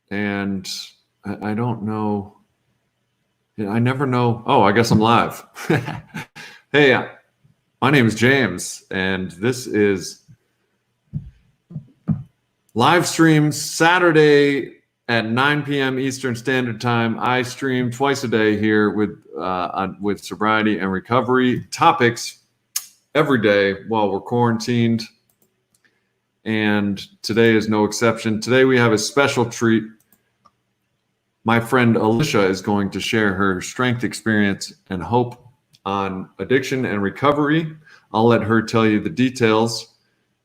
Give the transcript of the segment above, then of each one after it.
and I don't know. I never know. Oh, I guess I'm live. Hey, my name is James, and this is live stream Saturday at 9 p.m. Eastern Standard Time. I stream twice a day here with sobriety and recovery topics every day while we're quarantined. And today is no exception. Today we have a special treat. My friend Alisha is going to share her strength, experience, and hope on addiction and recovery. I'll let her tell you the details,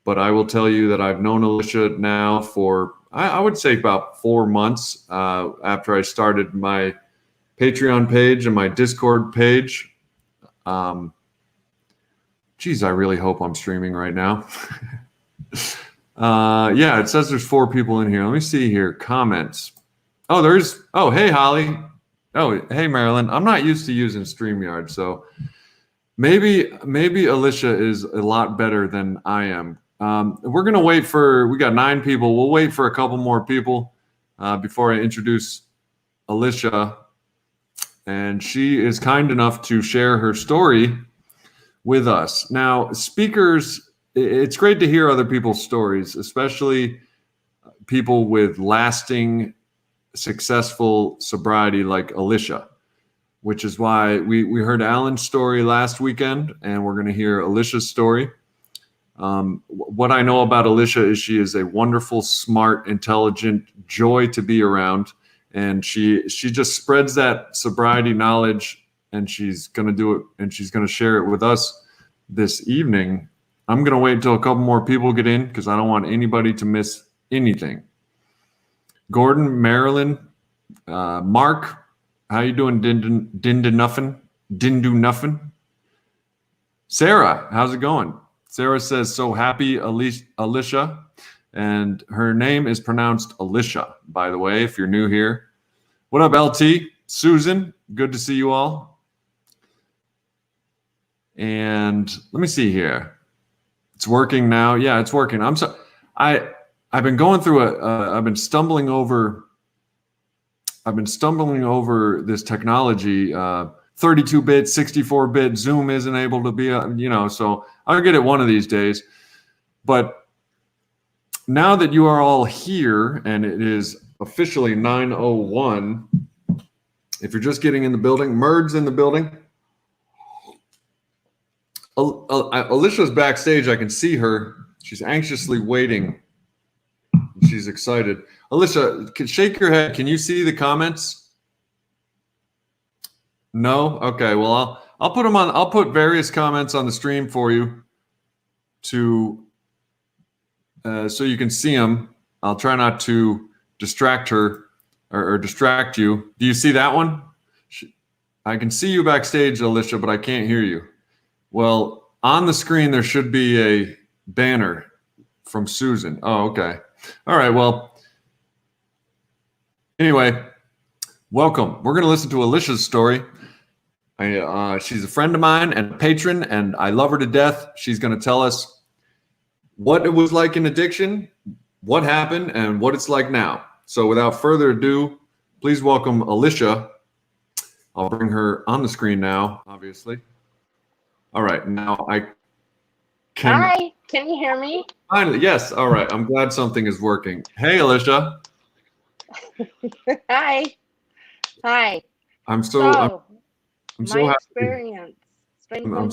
but I will tell you that I've known Alisha now for, I would say, about 4 months after I started my Patreon page and my Discord page. Geez, I really hope I'm streaming right now. Yeah, it says there's 4 people in here. Let me see here. Comments. Oh, hey, Holly. Oh, hey, Marilyn. I'm not used to using StreamYard, so maybe Alisha is a lot better than I am. We're going to wait we got 9 people. We'll wait for a couple more people before I introduce Alisha. And she is kind enough to share her story with us. Now, speakers, it's great to hear other people's stories, especially people with lasting, successful sobriety like Alisha, which is why we heard Alan's story last weekend, and we're going to hear Alisha's story. What I know about Alisha is she is a wonderful, smart, intelligent joy to be around, and she just spreads that sobriety knowledge, and she's going to do it, and she's going to share it with us this evening. I'm going to wait until a couple more people get in because I don't want anybody to miss anything. Gordon, Marilyn, Mark, how you doing? Dindu Nuffin. Sarah, how's it going? Sarah says, so happy, Alisha. And her name is pronounced Alisha, by the way, if you're new here. What up, LT? Susan, good to see you all. And let me see here. It's working now. Yeah, it's working. I've been going through I've been stumbling over this technology. 32-bit, 64-bit Zoom isn't able to be, so I'll get it one of these days. But now that you are all here and it is officially 9:01, if you're just getting in the building, Merd's in the building. Alicia's backstage. I can see her. She's anxiously waiting. She's excited. Alisha, shake your head. Can you see the comments? No? Okay. Well, I'll put them on. I'll put various comments on the stream for you so you can see them. I'll try not to distract her or distract you. Do you see that one? I can see you backstage, Alisha, but I can't hear you. Well, on the screen, there should be a banner from Susan. Oh, okay. All right. Well, anyway, welcome. We're going to listen to Alisha's story. She's a friend of mine and a patron, and I love her to death. She's going to tell us what it was like in addiction, what happened, and what it's like now. So without further ado, please welcome Alisha. I'll bring her on the screen now, obviously. All right. Now I can... Hi, can you hear me? Finally, yes. All right. I'm glad something is working. Hey, Alisha. Hi. I'm so happy. Experience. I'm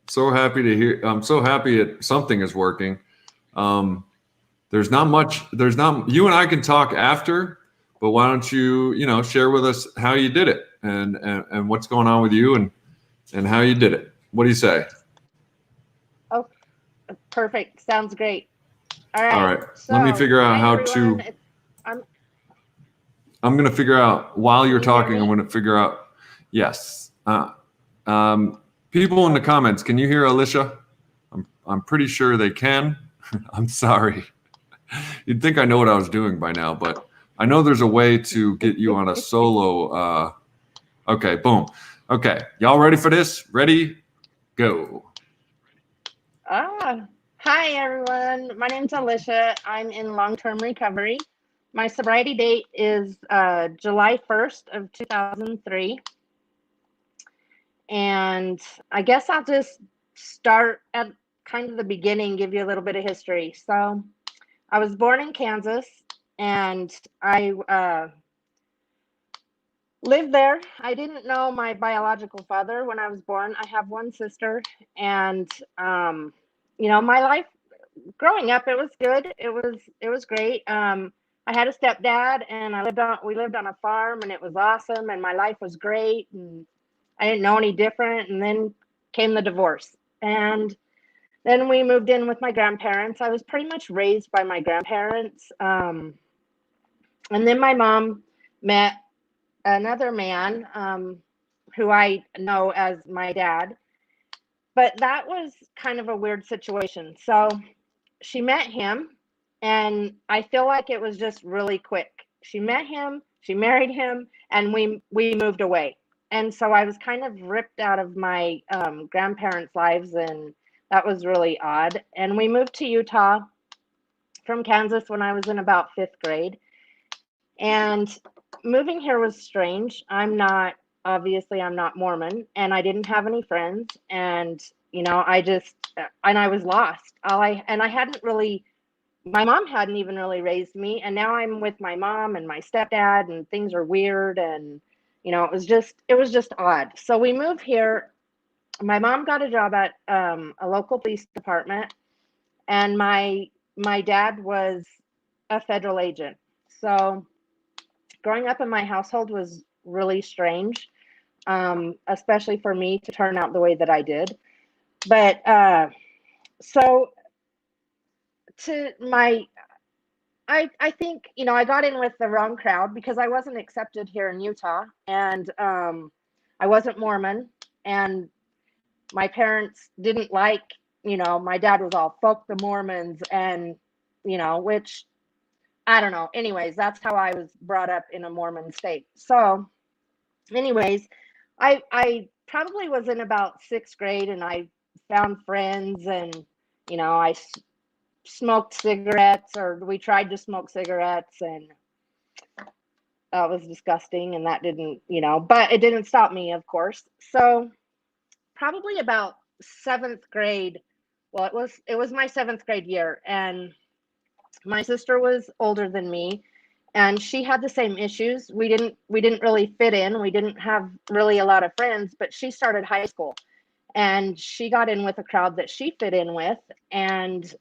so happy to hear. I'm so happy that something is working. There's not much. You and I can talk after, but why don't you, share with us how you did it and what's going on with you and how you did it. What do you say? Oh, perfect. Sounds great. All right. So, let me figure out how to. I'm going to figure out while you're talking. I'm going to figure out. Yes. People in the comments, can you hear Alisha? I'm pretty sure they can. I'm sorry. You'd think I know what I was doing by now, but I know there's a way to get you on a solo. Okay, boom. Okay, y'all ready for this? Ready? Go. Hi, everyone. My name's Alisha. I'm in long-term recovery. My sobriety date is July 1st of 2003. And I guess I'll just start at kind of the beginning, give you a little bit of history. So I was born in Kansas, and I lived there. I didn't know my biological father when I was born. I have one sister, and my life growing up, it was good. It was great. I had a stepdad, and we lived on a farm, and it was awesome, and my life was great, and I didn't know any different. And then came the divorce, and then we moved in with my grandparents. I was pretty much raised by my grandparents, and then my mom met another man, who I know as my dad, but that was kind of a weird situation. So she met him, and I feel like it was just really quick. She met him, she married him, and we moved away. And so I was kind of ripped out of my grandparents' lives, and that was really odd. And we moved to Utah from Kansas when I was in about fifth grade. And moving here was strange. I'm not Mormon, and I didn't have any friends. And, I was lost. I hadn't really, my mom hadn't even really raised me. And now I'm with my mom and my stepdad, and things are weird. And, it was just odd. So we moved here. My mom got a job at a local police department, and my dad was a federal agent. So growing up in my household was really strange, especially for me to turn out the way that I did. But so to my, I think, I got in with the wrong crowd because I wasn't accepted here in Utah, and I wasn't Mormon, and my parents didn't like, my dad was all fuck the Mormons, and, which I don't know. Anyways, that's how I was brought up in a Mormon state. So, anyways, I probably was in about sixth grade, and I found friends, and I smoked cigarettes, or we tried to smoke cigarettes, and that was disgusting, and that didn't, but it didn't stop me, of course. So probably about seventh grade. Well, it was my seventh grade year, and my sister was older than me, and she had the same issues. We didn't really fit in. We didn't have really a lot of friends, but she started high school, and she got in with a crowd that she fit in with, and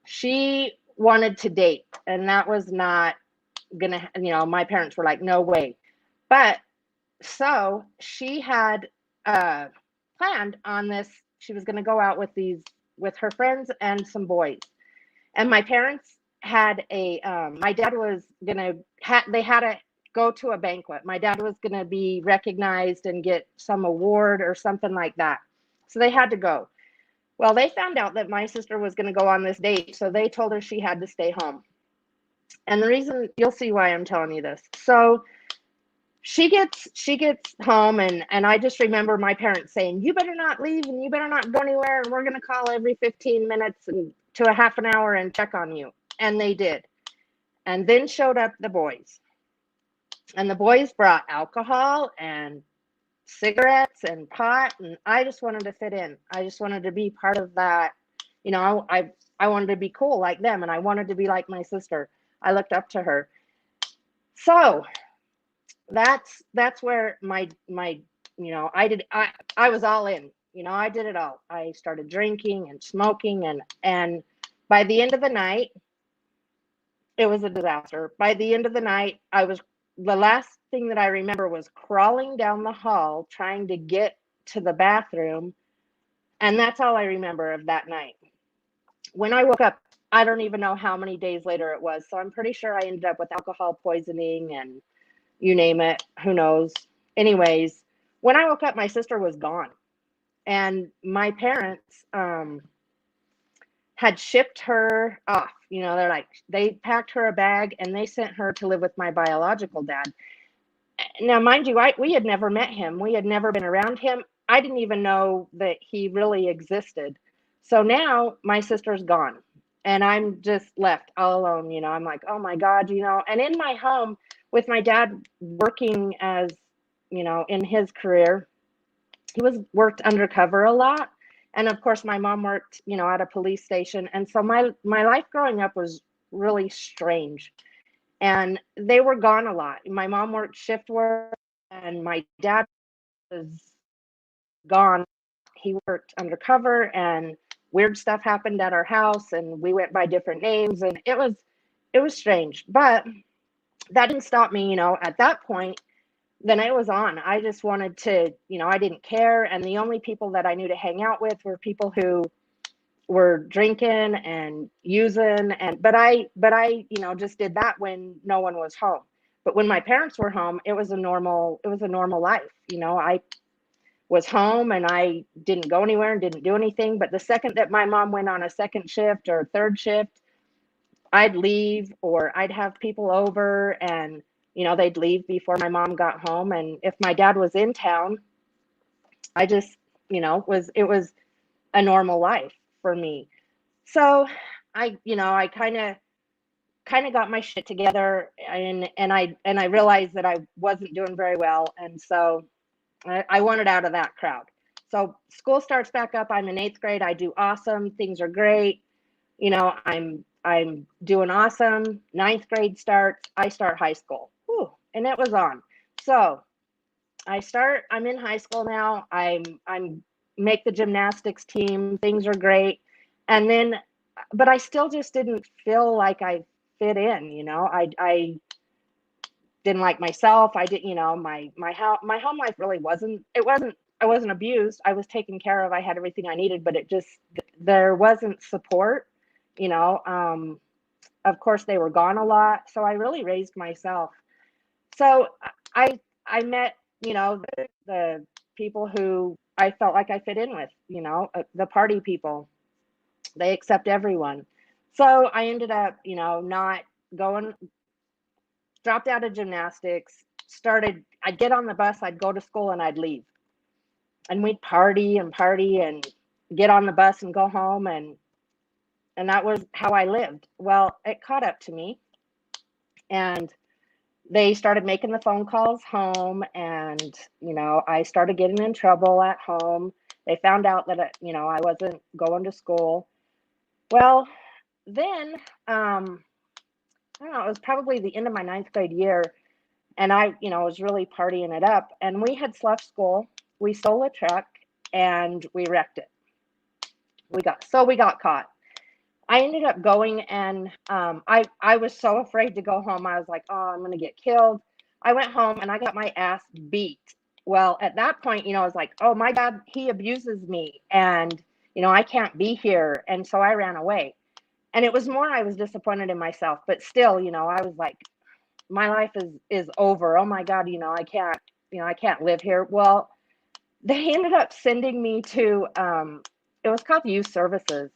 she wanted to date, and that was not gonna, my parents were like, no way. But so she had uh planned on this. She was going to go out with her friends and some boys, and my parents had my dad was gonna they had to go to a banquet. My dad was gonna be recognized and get some award or something like that, so they had to go. Well, they found out that my sister was gonna go on this date, so they told her she had to stay home. And the reason, you'll see why I'm telling you this. So she gets home, and I just remember my parents saying, you better not leave, and you better not go anywhere, and we're going to call every 15 minutes and to a half an hour and check on you. And they did. And then showed up the boys, and the boys brought alcohol and cigarettes and pot, and I just wanted to fit in. I just wanted to be part of that. I wanted to be cool like them, and I wanted to be like my sister. I looked up to her. So that's where I was all in. I did it all. I started drinking and smoking, and by the end of the night, it was a disaster. By the end of the night, the last thing that I remember was crawling down the hall trying to get to the bathroom, and that's all I remember of that night. When I woke up, I don't even know how many days later it was, so I'm pretty sure I ended up with alcohol poisoning and you name it, who knows. Anyways, when I woke up, my sister was gone, and my parents had shipped her off. They packed her a bag, and they sent her to live with my biological dad. Now, mind you, we had never met him. We had never been around him. I didn't even know that he really existed. So now my sister's gone, and I'm just left all alone. I'm like, oh my God, and in my home with my dad working as, in his career, he was worked undercover a lot. And of course, my mom worked, at a police station. And so my life growing up was really strange. And they were gone a lot. My mom worked shift work, and my dad was gone. He worked undercover, and weird stuff happened at our house, and we went by different names, and it was strange. But that didn't stop me, at that point. Then it was on. I just wanted to, I didn't care. And the only people that I knew to hang out with were people who were drinking and using. But I just did that when no one was home. But when my parents were home, it was a normal life. I was home and I didn't go anywhere and didn't do anything. But the second that my mom went on a second shift or third shift, I'd leave, or I'd have people over, and they'd leave before my mom got home. And if my dad was in town, I just, it was a normal life for me. So I kind of got my shit together, and I realized that I wasn't doing very well. And so I wanted out of that crowd. So school starts back up. I'm in 8th grade. I do awesome. Things are great. I'm doing awesome. 9th grade starts. I start high school. Whew, and it was on. So I'm in high school now. I'm make the gymnastics team. Things are great. And then, but I still just didn't feel like I fit in. I didn't like myself. I didn't, my home life really I wasn't abused. I was taken care of. I had everything I needed, but there wasn't support, you know. Of course they were gone a lot. So I really raised myself. So I met, the people who I felt like I fit in with, the party people. They accept everyone. So I ended up, not going, dropped out of gymnastics, I'd get on the bus, I'd go to school and I'd leave. And we'd party and get on the bus and go home, and that was how I lived. Well, it caught up to me, and they started making the phone calls home, and I started getting in trouble at home. They found out that I wasn't going to school. Well, then I don't know, it was probably the end of my 9th grade year, and I was really partying it up, and we had left school. We stole a truck and we wrecked it. We got caught. I ended up going, and I was so afraid to go home. I was like, oh, I'm going to get killed. I went home and I got my ass beat. Well, at that point, I was like, oh, my dad, he abuses me, and, I can't be here. And so I ran away. And it was more, I was disappointed in myself, but still, I was like, my life is over. Oh my God, I can't live here. Well, they ended up sending me to, it was called youth services.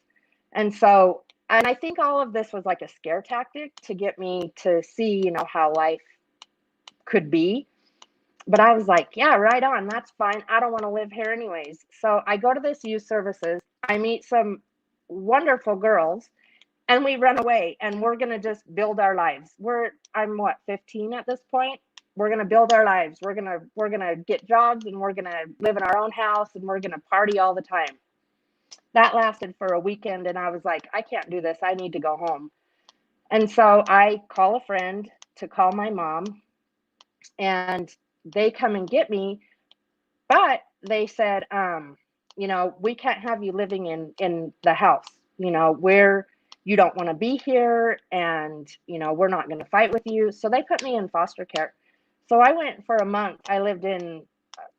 And so, and I think all of this was like a scare tactic to get me to see, how life could be. But I was like, yeah, right on. That's fine. I don't want to live here anyways. So I go to this youth services. I meet some wonderful girls, and we run away, and we're going to just build our lives. I'm 15 at this point. We're going to build our lives. We're going to get jobs, and we're going to live in our own house, and we're going to party all the time. That lasted for a weekend, and I was like, I can't do this. I need to go home. And so I call a friend to call my mom, and they come and get me. But they said, we can't have you living in the house. You don't want to be here, and, we're not going to fight with you. So they put me in foster care. So I went for a month. I lived in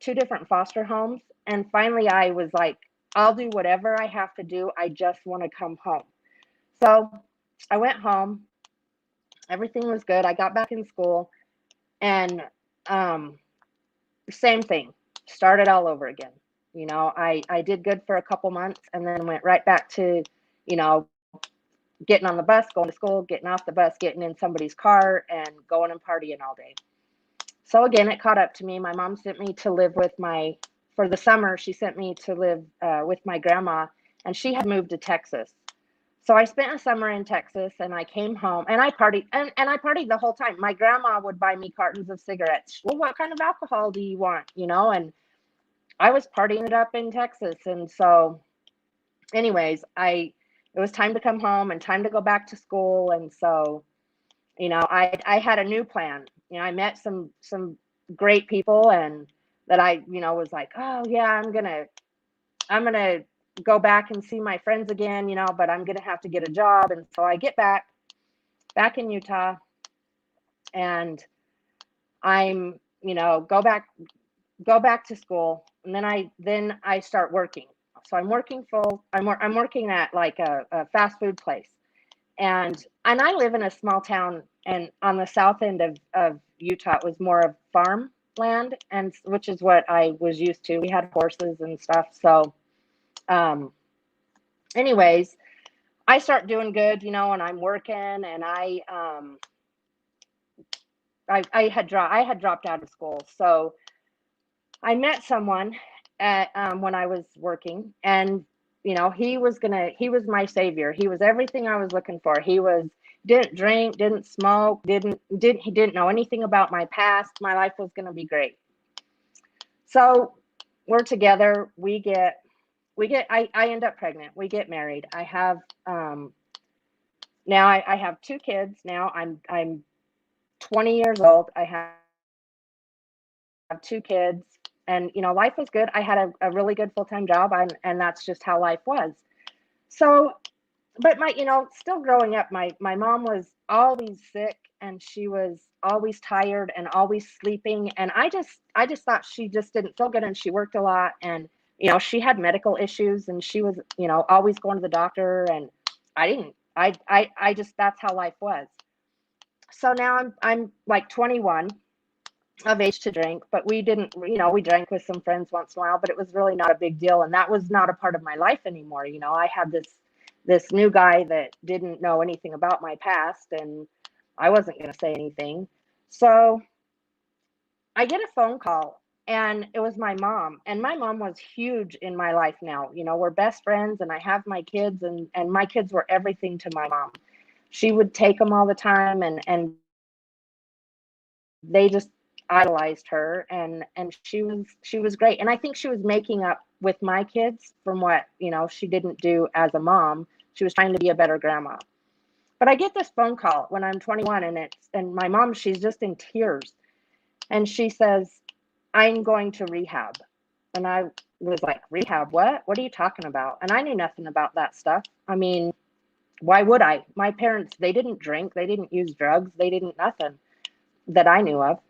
2 different foster homes. And finally I was like, I'll do whatever I have to do. I just want to come home. So I went home. Everything was good. I got back in school, and same thing, started all over again. I did good for a couple months, and then went right back to, getting on the bus, going to school, getting off the bus, getting in somebody's car, and going and partying all day. So again, it caught up to me. My mom sent me to live for the summer, she sent me to live with my grandma, and she had moved to Texas. So I spent a summer in Texas, and I came home, and I partied, and I partied the whole time. My grandma would buy me cartons of cigarettes. Well, what kind of alcohol do you want? And I was partying it up in Texas. And so anyways, it was time to come home and time to go back to school. And so, I had a new plan. I met some great people, and that I, was like, oh yeah, I'm gonna go back and see my friends again, but I'm gonna have to get a job. And so I get back in Utah, and I'm, go back to school, and then I start working. So I'm working at like a fast food place, and I live in a small town, and on the south end of Utah. It was more of farm land, and which is what I was used to. We had horses and stuff. So um anyways, I start doing good, and I'm working, and I had dropped out of school. So I met someone at when I was working, and he was my savior. He was everything I was looking for. Didn't drink, didn't smoke, he didn't know anything about my past. My life was gonna be great. So we're together. I end up pregnant. We get married. I have now I have two kids. Now I'm 20 years old. I have two kids, and life was good. I had a really good full-time job, and that's just how life was. So, but still growing up, my mom was always sick, and she was always tired and always sleeping, and I just thought she just didn't feel good, and she worked a lot, and she had medical issues, and she was always going to the doctor, and I didn't. I just that's how life was. So now I'm like 21, of age to drink, but we didn't, we drank with some friends once in a while, but it was really not a big deal. And that was not a part of my life anymore. I had this new guy that didn't know anything about my past, and I wasn't going to say anything. So I get a phone call, and it was my mom, and my mom was huge in my life now. We're best friends, and I have my kids, and my kids were everything to my mom. She would take them all the time, and they just idolized her, and she was great. And I think she was making up with my kids from what she didn't do as a mom. She was trying to be a better grandma. But I get this phone call when I'm 21, and my mom, she's just in tears, and she says, I'm going to rehab. And I was like, rehab? What are you talking about? And I knew nothing about that stuff. I mean, why would I? My parents, they didn't drink, they didn't use drugs, they didn't nothing that I knew of.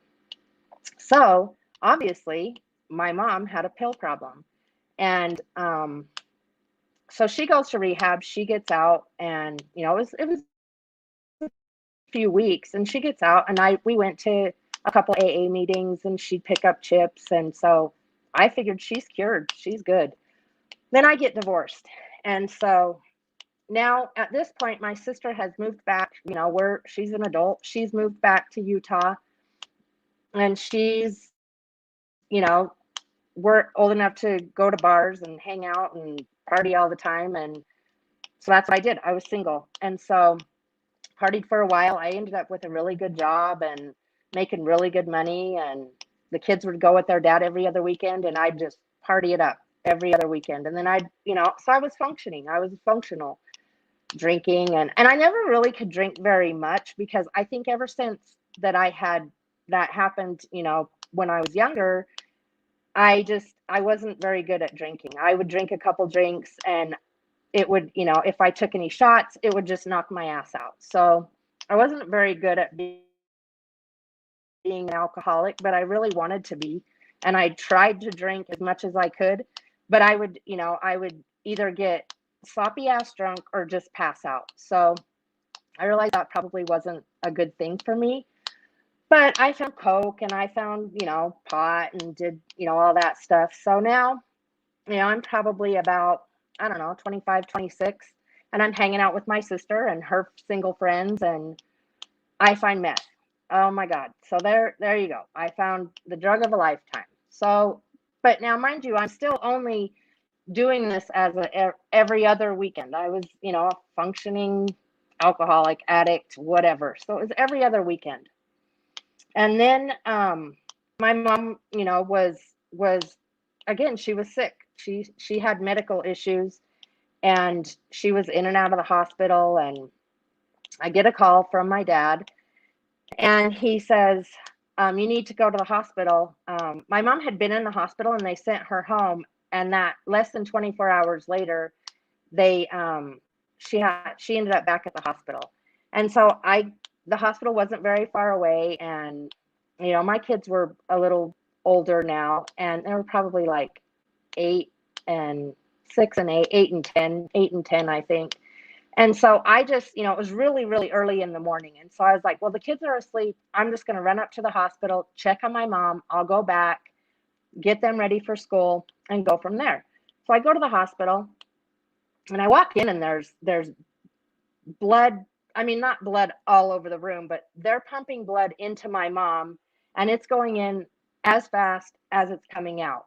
So obviously, my mom had a pill problem, and so she goes to rehab. She gets out, and it was a few weeks, and she gets out, and we went to a couple AA meetings, and she'd pick up chips, and so I figured she's cured, she's good. Then I get divorced, and so now at this point, my sister has moved back. Where she's an adult, she's moved back to Utah, and she's you know we're old enough to go to bars and hang out and party all the time. And so that's what I did. I was single. And so partied for a while. I ended up with a really good job and making really good money. And the kids would go with their dad every other weekend, and I'd just party it up every other weekend. And then so I was functioning. I was functional drinking. And I never really could drink very much, because I think ever since that happened, when I was younger, I wasn't very good at drinking. I would drink a couple drinks, and it would, if I took any shots, it would just knock my ass out. So I wasn't very good at being an alcoholic, but I really wanted to be. And I tried to drink as much as I could, but I would either get sloppy ass drunk or just pass out. So I realized that probably wasn't a good thing for me. But I found coke, and I found, pot, and did, all that stuff. So now, I'm probably about, I don't know, 25, 26, and I'm hanging out with my sister and her single friends, and I find meth. Oh my God. So there you go. I found the drug of a lifetime. So, but now mind you, I'm still only doing this as every other weekend. I was, a functioning alcoholic, addict, whatever. So it was every other weekend. And then my mom, was again, she was sick. She had medical issues, and she was in and out of the hospital. And I get a call from my dad, and he says, you need to go to the hospital. My mom had been in the hospital, and they sent her home. And that less than 24 hours later, they she ended up back at the hospital. And so the hospital wasn't very far away, and my kids were a little older now, and they were probably like 8 and 6 and 8 and 10 I think. And so I just, it was really, really early in the morning. And so I was like, well, the kids are asleep. I'm just going to run up to the hospital, check on my mom. I'll go back, get them ready for school, and go from there. So I go to the hospital, and I walk in, and there's blood. I mean, not blood all over the room, but they're pumping blood into my mom, and it's going in as fast as it's coming out.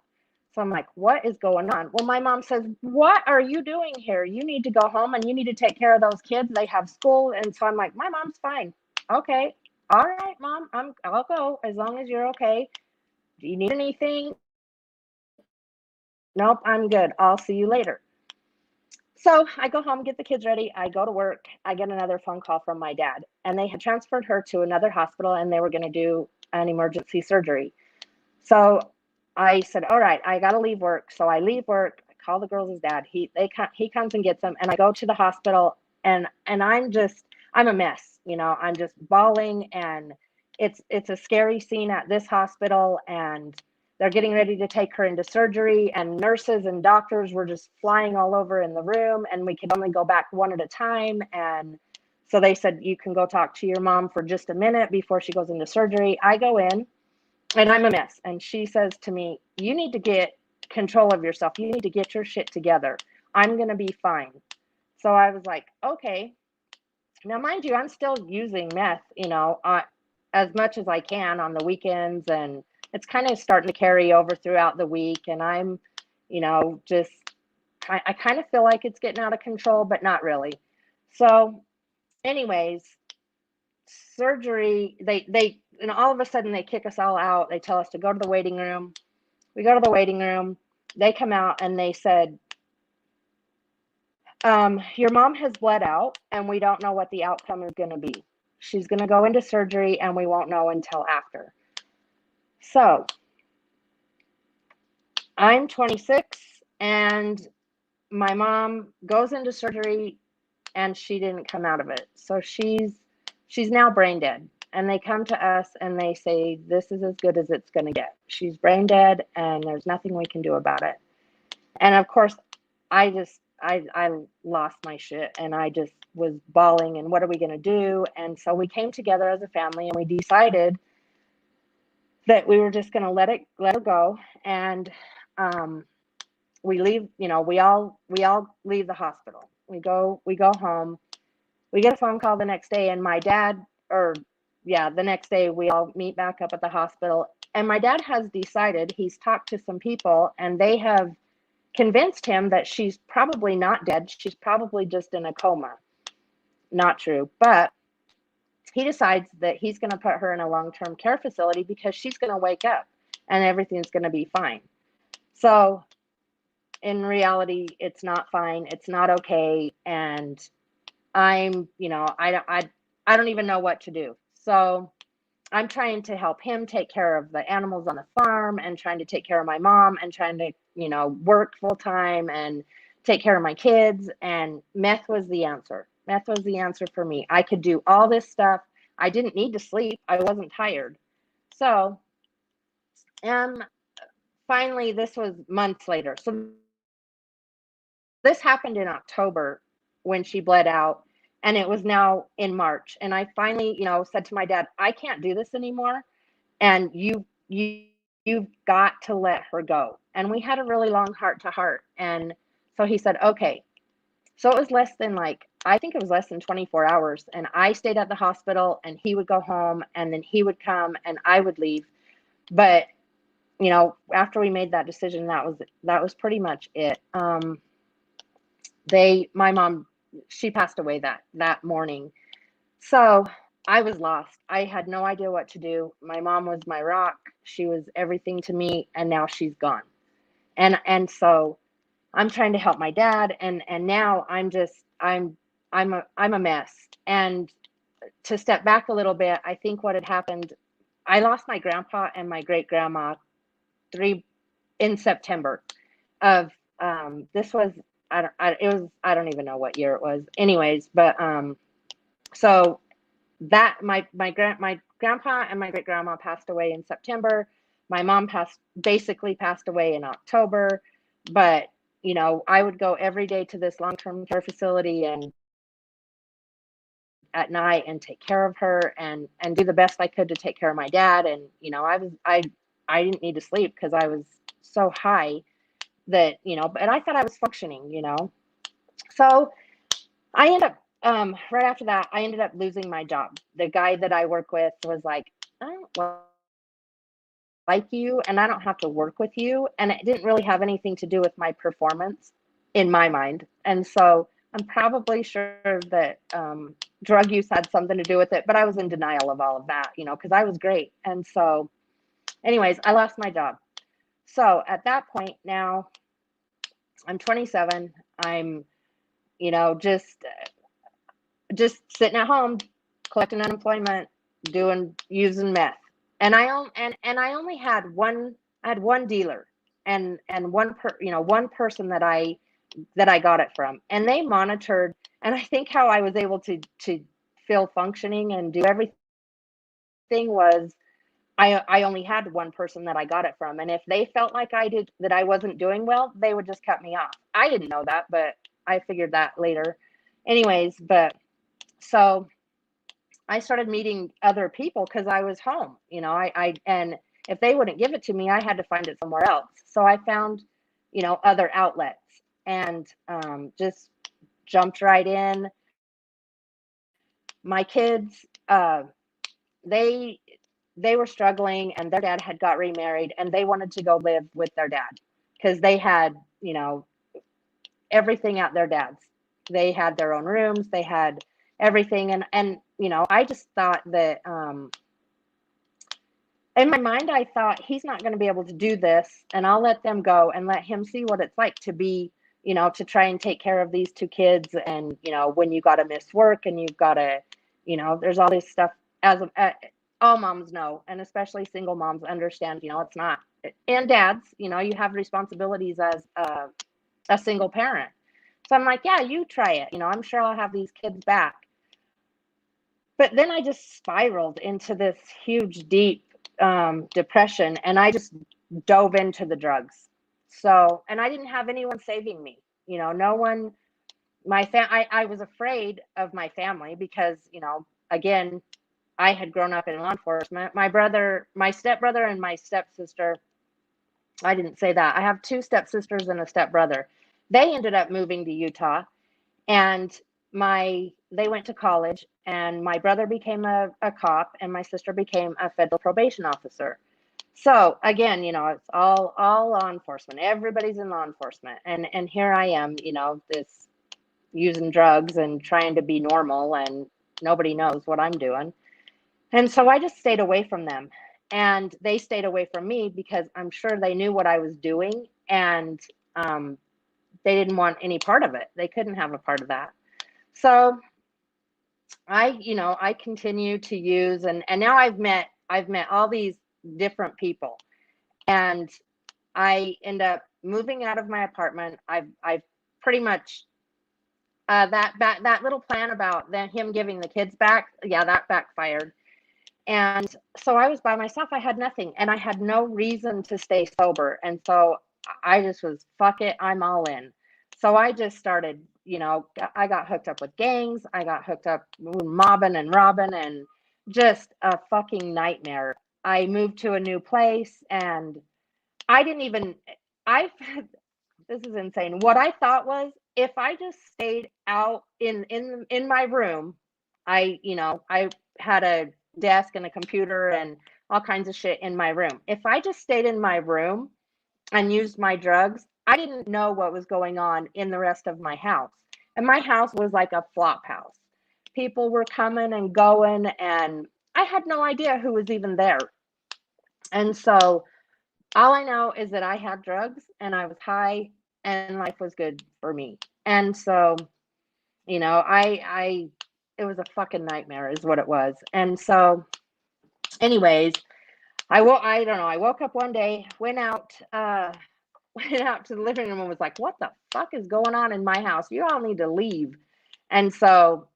So I'm like, what is going on? Well, my mom says, what are you doing here? You need to go home, and you need to take care of those kids. They have school. And so I'm like, my mom's fine. Okay. All right, Mom, I'll go as long as you're okay. Do you need anything? Nope, I'm good. I'll see you later. So I go home, get the kids ready. I go to work. I get another phone call from my dad, and they had transferred her to another hospital, and they were going to do an emergency surgery. So I said, all right, I got to leave work. So I leave work, I call the girls' dad. He comes and gets them, and I go to the hospital, and I'm a mess. I'm just bawling, and it's a scary scene at this hospital, and they're getting ready to take her into surgery, and nurses and doctors were just flying all over in the room, and we could only go back one at a time. And so they said, you can go talk to your mom for just a minute before she goes into surgery. I go in, and I'm a mess. And she says to me, you need to get control of yourself. You need to get your shit together. I'm going to be fine. So I was like, okay. Now, mind you, I'm still using meth, as much as I can on the weekends. And it's kind of starting to carry over throughout the week. And I'm, just, I kind of feel like it's getting out of control, but not really. So anyways, surgery, and all of a sudden they kick us all out. They tell us to go to the waiting room. We go to the waiting room. They come out, and they said, your mom has bled out, and we don't know what the outcome is going to be. She's going to go into surgery, and we won't know until after. So I'm 26, and my mom goes into surgery, and she didn't come out of it. So she's now brain dead. And they come to us, and they say, this is as good as it's going to get. She's brain dead, and there's nothing we can do about it. And of course, I lost my shit, and I just was bawling, and what are we going to do? And so we came together as a family, and we decided that we were just going to let her go. And we leave, we all leave the hospital. We go home. We get a phone call the next day, and my dad, the next day we all meet back up at the hospital. And my dad has decided, he's talked to some people, and they have convinced him that she's probably not dead. She's probably just in a coma. Not true. But he decides that he's going to put her in a long-term care facility because she's going to wake up and everything's going to be fine. So in reality, it's not fine. It's not okay. And I'm, I don't even know what to do. So I'm trying to help him take care of the animals on the farm, and trying to take care of my mom, and trying to, work full time and take care of my kids. And meth was the answer. Meth was the answer for me. I could do all this stuff. I didn't need to sleep. I wasn't tired. So, finally, this was months later. So this happened in October when she bled out, and it was now in March. And I finally, said to my dad, I can't do this anymore, and you've got to let her go. And we had a really long heart to heart. And so he said, okay. So it was I think it was less than 24 hours. And I stayed at the hospital, and he would go home, and then he would come, and I would leave. But after we made that decision, that was pretty much it. My mom, she passed away that morning. So I was lost. I had no idea what to do. My mom was my rock. She was everything to me, and now she's gone. And so I'm trying to help my dad, and now I'm a mess. And to step back a little bit, I think what had happened, I lost my grandpa and my great grandma three in September of this was I don't even know what year it was. Anyways, but so that my grandpa and my great grandma passed away in September. My mom basically passed away in October, but I would go every day to this long-term care facility and at night and take care of her and do the best I could to take care of my dad. And I didn't need to sleep because I was so high that but I thought I was functioning. So I ended up right after that I ended up losing my job. The guy that I work with was like, I don't like you and I don't have to work with you, and it didn't really have anything to do with my performance in my mind. And so I'm probably sure that drug use had something to do with it, but I was in denial of all of that, because I was great. And so anyways, I lost my job. So at that point now I'm 27. I'm just sitting at home collecting unemployment, using meth. And I only had one dealer and one person that I got it from, and they monitored. And I think how I was able to feel functioning and do everything was I only had one person that I got it from, and if they felt like I wasn't doing well, they would just cut me off. I didn't know that, but I figured that later. Anyways, but so I started meeting other people because I was home. And if they wouldn't give it to me, I had to find it somewhere else. So I found, other outlets, and just jumped right in. My kids, they they were struggling, and their dad had got remarried, and they wanted to go live with their dad because they had, everything at their dad's. They had their own rooms, they had everything, and I just thought that in my mind I thought he's not going to be able to do this, and I'll let them go and let him see what it's like to be, to try and take care of these two kids. And when you got to miss work and you've got to, there's all this stuff all moms know, and especially single moms understand, it's not, and dads, you have responsibilities as a single parent. So I'm like, yeah, you try it. I'm sure I'll have these kids back. But then I just spiraled into this huge, deep depression, and I just dove into the drugs. So, and I didn't have anyone saving me. No one. I was afraid of my family because, again, I had grown up in law enforcement. My stepbrother, and my stepsister. I didn't say that. I have two stepsisters and a stepbrother. They ended up moving to Utah, and they went to college, and my brother became a cop, and my sister became a federal probation officer. So again, it's all law enforcement. Everybody's in law enforcement, and here I am, this using drugs and trying to be normal, and nobody knows what I'm doing. And so I just stayed away from them, and they stayed away from me because I'm sure they knew what I was doing, and they didn't want any part of it. They couldn't have a part of that. So I continue to use, and now I've met all these different people, and I end up moving out of my apartment. I've pretty much that little plan about him giving the kids back, yeah, that backfired. And so I was by myself. I had nothing, and I had no reason to stay sober. And so I just was, fuck it, I'm all in. So I just started, I got hooked up with gangs. I got hooked up mobbing and robbing, and just a fucking nightmare. I moved to a new place, and I didn't even, I, this is insane. What I thought was, if I just stayed out in my room, I had desk and a computer and all kinds of shit in my room. If I just stayed in my room and used my drugs, I didn't know what was going on in the rest of my house. And my house was like a flop house. People were coming and going, and I had no idea who was even there. And so all I know is that I had drugs and I was high and life was good for me. And so, you know, it was a fucking nightmare is what it was. And so anyways, I don't know, I woke up one day, went out to the living room and was like, what the fuck is going on in my house? You all need to leave. And so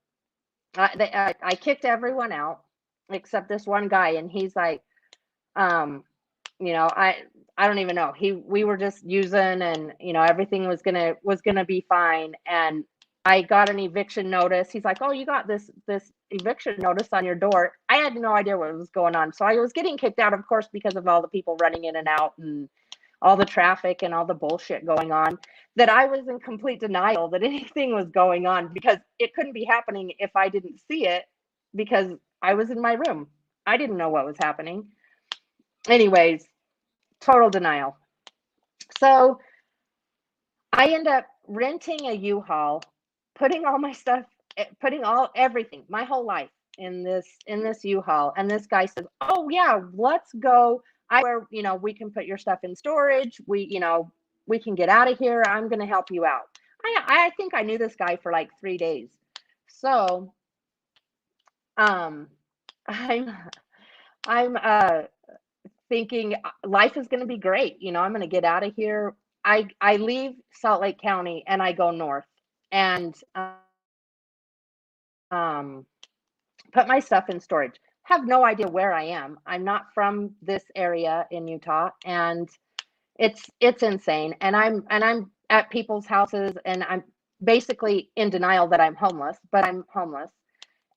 I kicked everyone out except this one guy, and he's like, you know, I don't even know. We were just using, and you know, everything was gonna be fine. And I got an eviction notice. He's like, oh, you got this eviction notice on your door. I had no idea what was going on. So I was getting kicked out, of course, because of all the people running in and out and all the traffic and all the bullshit going on, that I was in complete denial that anything was going on, because it couldn't be happening if I didn't see it, because I was in my room. I didn't know what was happening. Anyways, total denial. So I end up renting a U-Haul, putting all my stuff, everything, my whole life in this U-Haul. And this guy says, oh yeah, let's go. Where, you know, we can put your stuff in storage. You know, we can get out of here. I'm going to help you out. I think I knew this guy for like 3 days. So, I'm thinking life is going to be great. You know, I'm going to get out of here. I leave Salt Lake County and I go north and put my stuff in storage. Have no idea where I am. I'm not from this area in Utah, and it's insane. And I'm at people's houses, and I'm basically in denial that I'm homeless, but I'm homeless.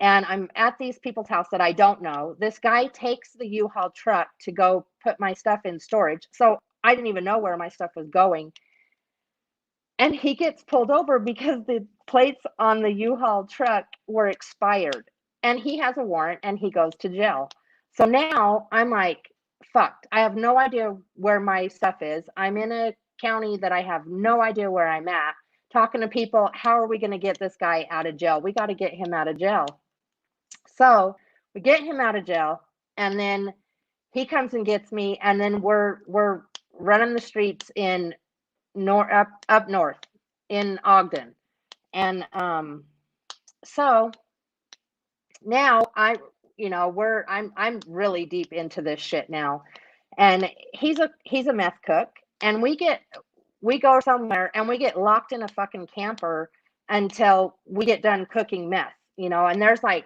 And I'm at these people's house that I don't know. This guy takes the U-Haul truck to go put my stuff in storage. So I didn't even know where my stuff was going. And he gets pulled over because the plates on the U-Haul truck were expired. And he has a warrant and he goes to jail. So now I'm like, fucked. I have no idea where my stuff is. I'm in a county that I have no idea where I'm at. Talking to people, how are we going to get this guy out of jail? We got to get him out of jail. So we get him out of jail, and then he comes and gets me, and then we're running the streets in up north in Ogden. And so now I'm really deep into this shit now. And he's a meth cook, and we go somewhere and we get locked in a fucking camper until we get done cooking meth, you know, and there's like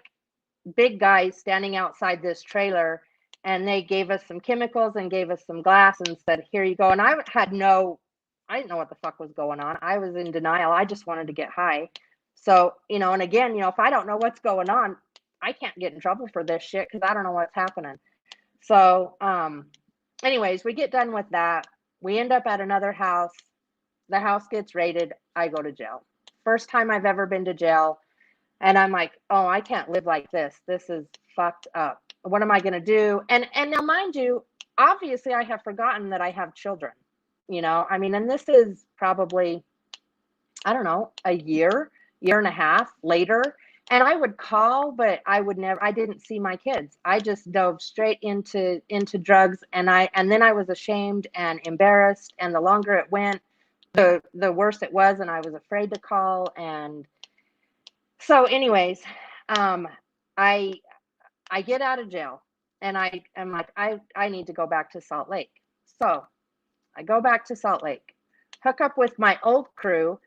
big guys standing outside this trailer, and they gave us some chemicals and gave us some glass and said, here you go. And I didn't know what the fuck was going on. I was in denial. I just wanted to get high. So, you know, and again, you know, if I don't know what's going on, I can't get in trouble for this shit because I don't know what's happening. So, anyways, we get done with that. We end up at another house. The house gets raided. I go to jail. First time I've ever been to jail. And I'm like, oh, I can't live like this. This is fucked up. What am I going to do? And now, mind you, obviously I have forgotten that I have children, you know, I mean, and this is probably, I don't know, a year and a half later. And I would call, but I didn't see my kids. I just dove straight into drugs. And then I was ashamed and embarrassed. And the longer it went, the worse it was. And I was afraid to call. And so anyways, I get out of jail, and I am like, I need to go back to Salt Lake. So I go back to Salt Lake, hook up with my old crew,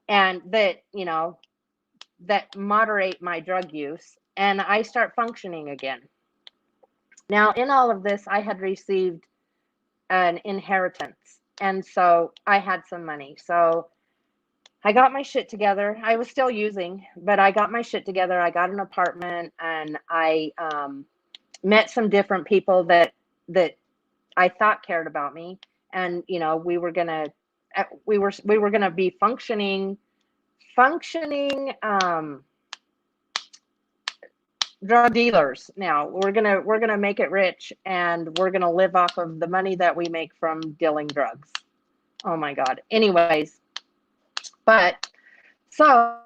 and that, you know, that moderate my drug use, and I start functioning again. Now, in all of this, I had received an inheritance, and so I had some money. So I got my shit together. I was still using, but I got my shit together. I got an apartment, and I met some different people that I thought cared about me, and you know, we were gonna be functioning drug dealers now. We're gonna make it rich, and we're gonna live off of the money that we make from dealing drugs. Oh my God. Anyways, but so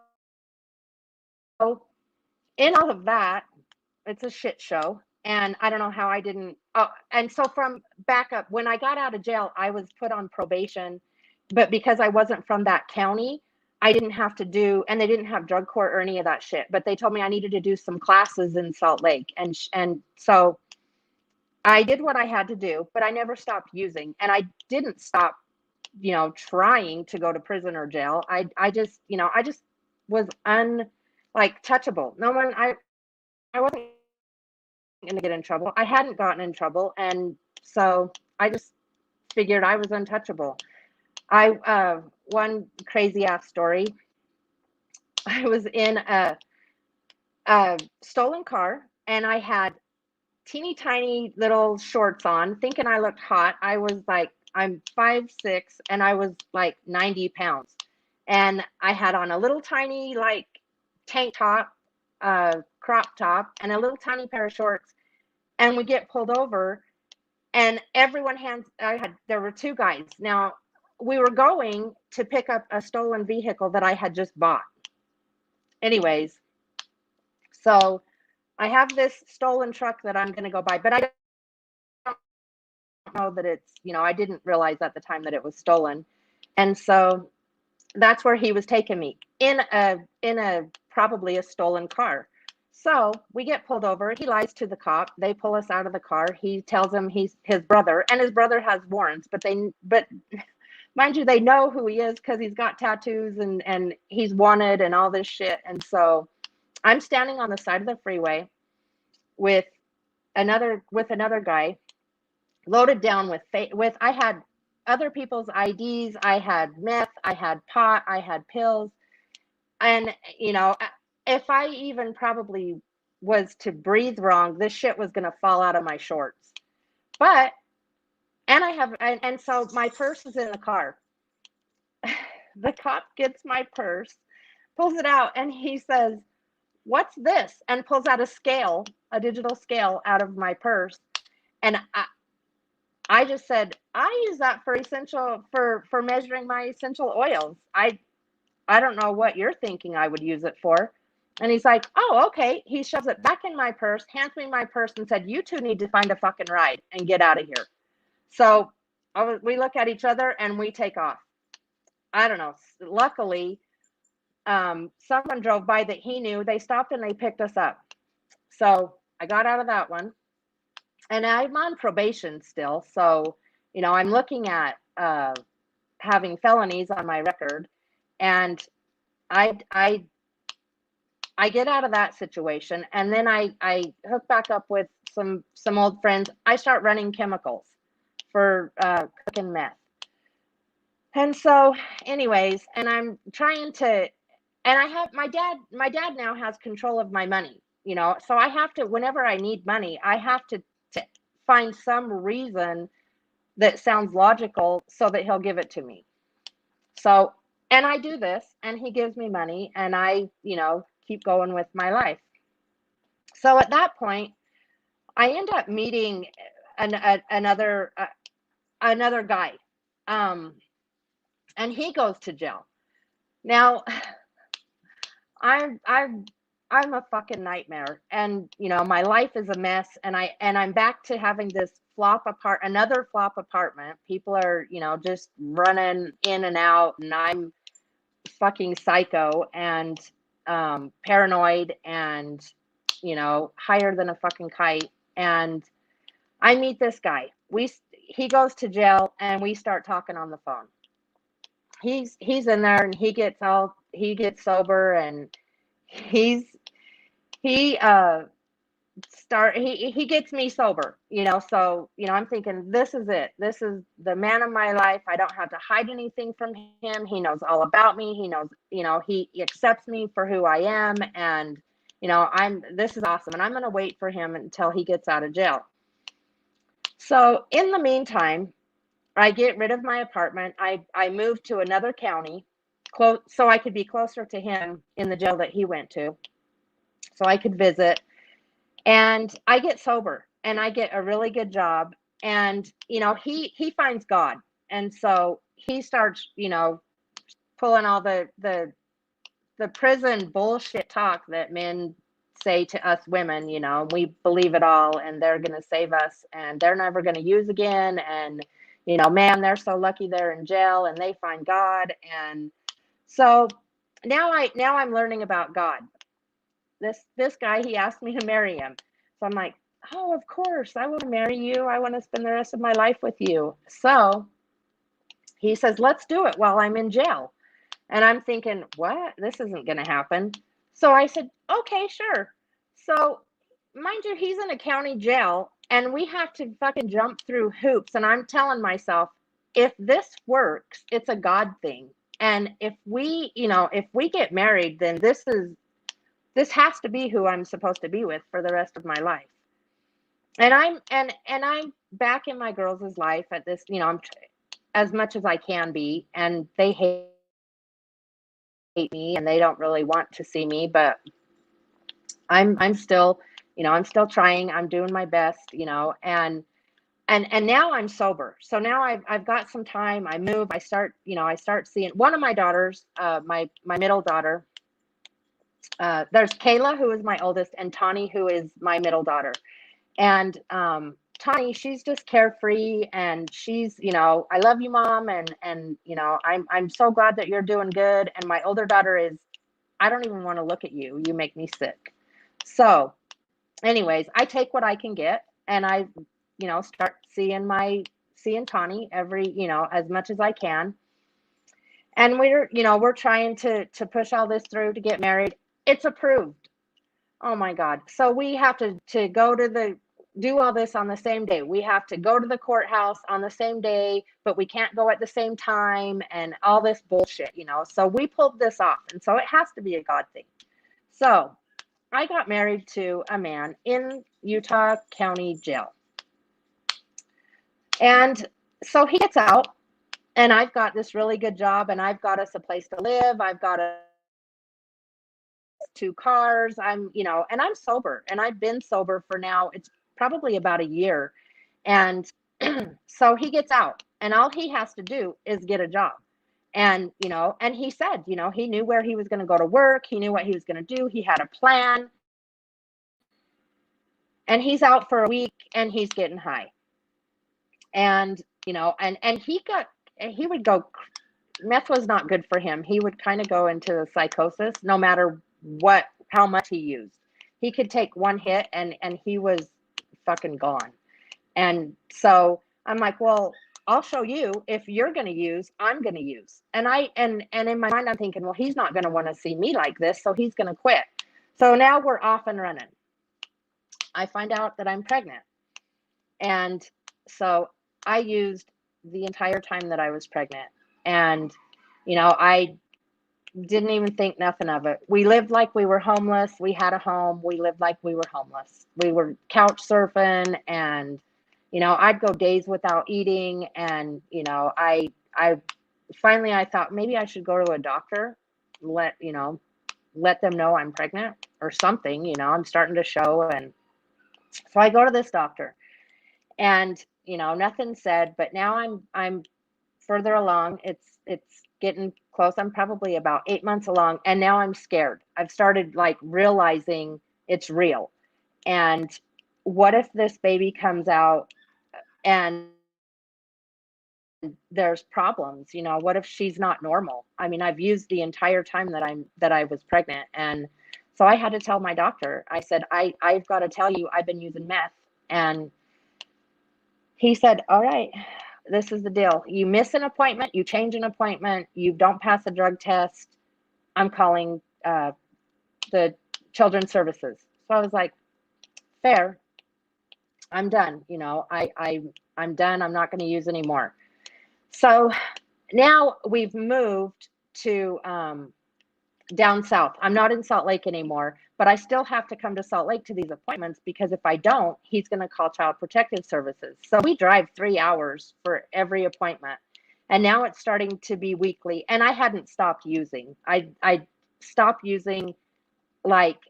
in all of that, it's a shit show. And I don't know how I didn't. Oh, and so from back up, when I got out of jail, I was put on probation, but because I wasn't from that county, I didn't have to do, and they didn't have drug court or any of that shit. But they told me I needed to do some classes in Salt Lake, and so I did what I had to do, but I never stopped using, and I didn't stop, trying to go to prison or jail. I just was like touchable. No one, I wasn't going to get in trouble. I hadn't gotten in trouble, and so I just figured I was untouchable. One crazy ass story. I was in a stolen car, and I had teeny tiny little shorts on, thinking I looked hot. I was like, I'm 5'6", and I was like 90 pounds. And I had on a little tiny like tank top, crop top, and a little tiny pair of shorts. And we get pulled over, and there were two guys. Now, we were going to pick up a stolen vehicle that I had just bought. Anyways, so I have this stolen truck that I'm going to go buy, but I don't know that I didn't realize at the time that it was stolen. And so that's where he was taking me, in a probably a stolen car. So we get pulled over. He lies to the cop. They pull us out of the car. He tells him he's his brother, and his brother has warrants, but mind you, they know who he is because he's got tattoos, and he's wanted and all this shit. And so I'm standing on the side of the freeway with another guy, loaded down with I had other people's IDs, I had meth, I had pot, I had pills, and if I even probably was to breathe wrong, this shit was gonna fall out of my shorts. But and so my purse is in the car. The cop gets my purse, pulls it out, and he says, "What's this?" and pulls out a digital scale out of my purse. And I just said, I use that for measuring my essential oils. I don't know what you're thinking I would use it for. And he's like, oh, okay. He shoves it back in my purse, hands me my purse, and said, you two need to find a fucking ride and get out of here. So we look at each other and we take off. I don't know. Luckily, someone drove by that he knew. They stopped and they picked us up. So I got out of that one. And I'm on probation still. So, I'm looking at having felonies on my record. And I get out of that situation, and then I hook back up with some old friends. I start running chemicals for cooking meth. And so, anyways, and I'm trying to, and I have my dad now has control of my money, so I have to, whenever I need money, I have to find some reason that sounds logical so that he'll give it to me. So, and I do this, and he gives me money, and I, keep going with my life. So at that point, I end up meeting another guy, and he goes to jail. Now, I'm a fucking nightmare, and my life is a mess, and I'm back to having this another flop apartment. People are just running in and out, and I'm fucking psycho and paranoid and higher than a fucking kite. And I meet this guy. He goes to jail, and we start talking on the phone. He's in there, and he gets sober, and he gets me sober, so I'm thinking, this is it. This is the man of my life. I don't have to hide anything from him. He knows all about me. He knows, he accepts me for who I am, and this is awesome, and I'm going to wait for him until he gets out of jail. So in the meantime, I get rid of my apartment. I moved to another county, so I could be closer to him in the jail that he went to, so I could visit. And I get sober and I get a really good job. And, he finds God. And so he starts, pulling all the prison bullshit talk that men say to us women. We believe it all, and they're going to save us, and they're never going to use again. And, man, they're so lucky they're in jail and they find God. And so now I'm learning about God. This guy, he asked me to marry him. So I'm like, oh, of course, I want to marry you. I want to spend the rest of my life with you. So he says, let's do it while I'm in jail. And I'm thinking, what? This isn't going to happen. So I said, okay, sure. So mind you, he's in a county jail and we have to fucking jump through hoops. And I'm telling myself, if this works, it's a God thing. And if we get married, then this has to be who I'm supposed to be with for the rest of my life. And I'm back in my girls' life at this, I'm as much as I can be, and they hate me and they don't really want to see me, but I'm still, I'm still trying. I'm doing my best, and now I'm sober. So now I've got some time. I move. I start seeing one of my daughters, my middle daughter. There's Kayla, who is my oldest, and Tawny, who is my middle daughter. And Tawny, she's just carefree, and she's, I love you, Mom, and I'm so glad that you're doing good. And my older daughter is, I don't even want to look at you. You make me sick. So, anyways, I take what I can get, and I, start seeing Tawny every, as much as I can. And we're trying to push all this through to get married. It's approved. Oh my God. So we have to go to do all this on the same day. We have to go to the courthouse on the same day, but we can't go at the same time and all this bullshit, So we pulled this off. And so it has to be a God thing. So I got married to a man in Utah County Jail. And so he gets out, and I've got this really good job, and I've got us a place to live. I've got 2 cars. And I'm sober, and I've been sober for now. It's probably about a year. And so he gets out, and all he has to do is get a job. And, and he said, he knew where he was going to go to work. He knew what he was going to do. He had a plan. And he's out for a week, and he's getting high. And, and he would go, meth was not good for him. He would kind of go into psychosis no matter how much he used. He could take one hit and he was fucking gone. And so I'm like, well, I'll show you. If you're going to use, I'm going to use. And in my mind, I'm thinking, well, he's not going to want to see me like this, so he's going to quit. So now we're off and running. I find out that I'm pregnant. And so I used the entire time that I was pregnant. And, I didn't even think nothing of it. We lived like we were homeless. We had a home. We lived like we were homeless. We were couch surfing, and, I'd go days without eating. And, I finally, I thought maybe I should go to a doctor, let them know I'm pregnant or something, I'm starting to show. And so I go to this doctor, and, nothing said, but now I'm further along. It's getting close. I'm probably about 8 months along, and now I'm scared. I've started like realizing it's real. And what if this baby comes out and there's problems? What if she's not normal? I mean, I've used the entire time that I was pregnant. And so I had to tell my doctor. I said, I've got to tell you, I've been using meth. And he said, all right, this is the deal. You miss an appointment, you change an appointment, you don't pass a drug test, I'm calling the children's services. So I was like, fair. I'm done. I'm done. I'm not going to use anymore. So now we've moved to down south. I'm not in Salt Lake anymore, but I still have to come to Salt Lake to these appointments, because if I don't, he's going to call Child Protective Services. So we drive 3 hours for every appointment. And now it's starting to be weekly. And I hadn't stopped using. I stopped using like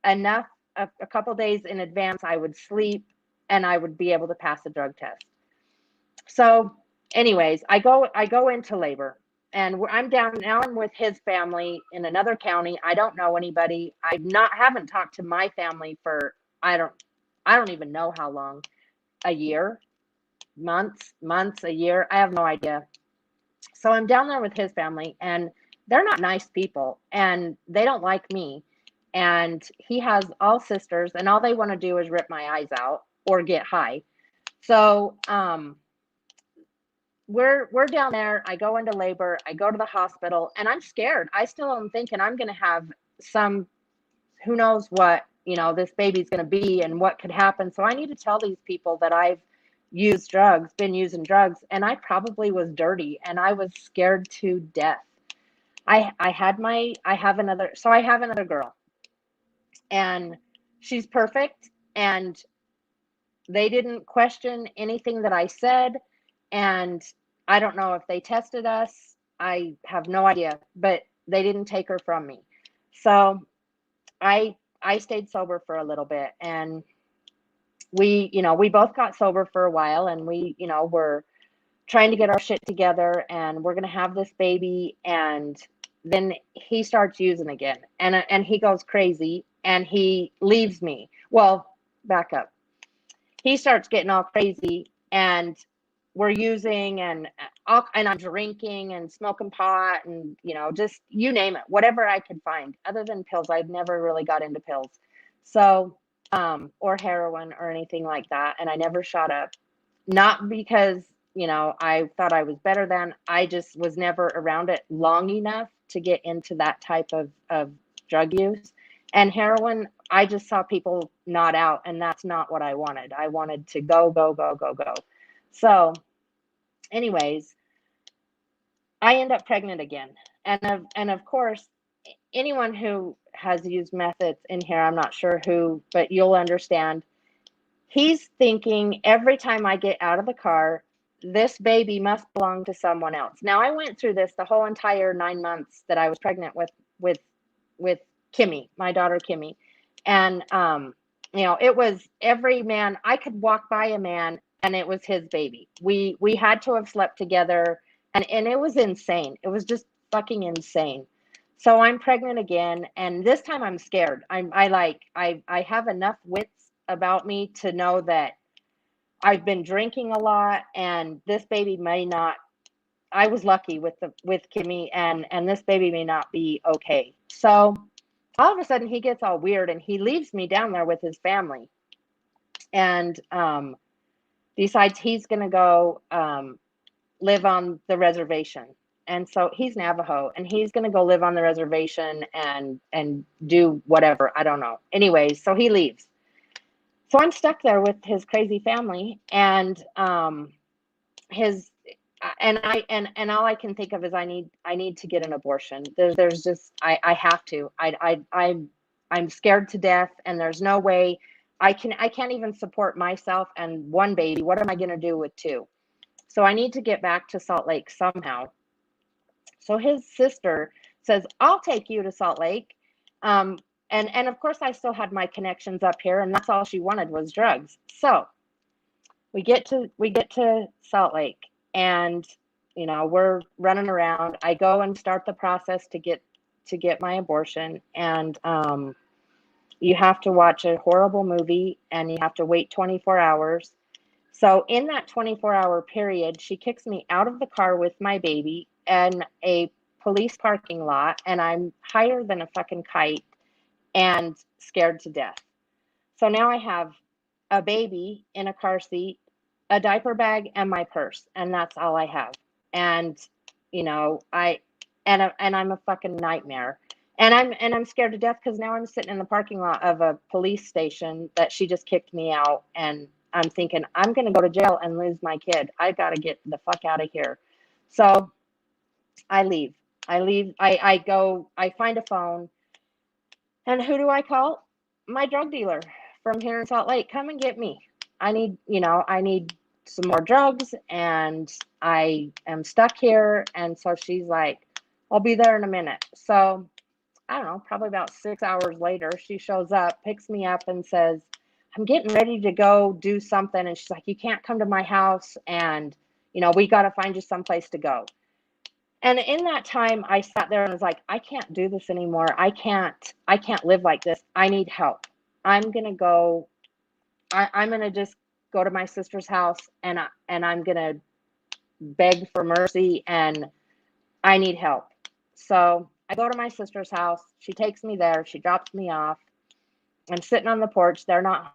enough a couple days in advance, I would sleep and I would be able to pass a drug test. So anyways, I go into labor, and I'm down now. I'm with his family in another county. I don't know anybody. Haven't talked to my family for I don't even know how long. A year, months, a year. I have no idea. So I'm down there with his family, and they're not nice people, and they don't like me. And he has all sisters, and all they want to do is rip my eyes out or get high. So we're down there. I go into labor. I go to the hospital, and I'm scared. I still am thinking I'm going to have some, who knows what, this baby's going to be and what could happen. So I need to tell these people that I've been using drugs, and I probably was dirty, and I was scared to death. I have another girl, and she's perfect, and they didn't question anything that I said. And I don't know if they tested us. I have no idea, but they didn't take her from me. So I stayed sober for a little bit, and we both got sober for a while, and we were trying to get our shit together, and we're going to have this baby. And then he starts using again, and he goes crazy, and he leaves me. Well, back up. He starts getting all crazy, and we're using, and I'm drinking and smoking pot, and just you name it, whatever I could find other than pills. I'd never really got into pills. So or heroin or anything like that, and I never shot up. Not because I thought I was better than, I just was never around it long enough to get into that type of drug use. And heroin, I just saw people nod out, and that's not what I wanted. I wanted to go. So anyways, I end up pregnant again. And of course, anyone who has used methods in here, I'm not sure who, but you'll understand. He's thinking every time I get out of the car, this baby must belong to someone else. Now, I went through this the whole entire 9 months that I was pregnant with Kimmy, my daughter Kimmy. And it was every man. I could walk by a man and it was his baby. We had to have slept together, and it was insane. It was just fucking insane. So I'm pregnant again, and this time I'm scared. I have enough wits about me to know that I've been drinking a lot, and this baby may not. I was lucky with Kimmy, and this baby may not be okay. So all of a sudden he gets all weird, and he leaves me down there with his family, and decides he's going to go live on the reservation. And so he's Navajo, and he's going to go live on the reservation and do whatever. I don't know. Anyways, so he leaves. So I'm stuck there with his crazy family, and his and all I can think of is I need to get an abortion. There's just I have to. I'm scared to death, and there's no way I can't even support myself and one baby. What am I going to do with two? So I need to get back to Salt Lake somehow. So his sister says, I'll take you to Salt Lake. And of course I still had my connections up here, and that's all she wanted was drugs. So we get to Salt Lake, and we're running around. I go and start the process to get my abortion, and you have to watch a horrible movie, and you have to wait 24 hours. So in that 24-hour period, she kicks me out of the car with my baby in a police parking lot, and I'm higher than a fucking kite and scared to death. So now I have a baby in a car seat, a diaper bag, and my purse, and that's all I have. And I'm a fucking nightmare. And I'm scared to death because now I'm sitting in the parking lot of a police station that she just kicked me out, and I'm thinking I'm going to go to jail and lose my kid. I got to get the fuck out of here. So I leave. I go, I find a phone, and who do I call? My drug dealer from here in Salt Lake. Come and get me. I need some more drugs, and I am stuck here. And so she's like, I'll be there in a minute. So I don't know, probably about 6 hours later, she shows up, picks me up, and says, I'm getting ready to go do something. And she's like, you can't come to my house. And, we got to find you someplace to go. And in that time, I sat there and was like, I can't do this anymore. I can't live like this. I need help. I'm going to go. I'm going to just go to my sister's house, and I'm going to beg for mercy, and I need help. So I go to my sister's house. She takes me there. She drops me off. I'm sitting on the porch. They're not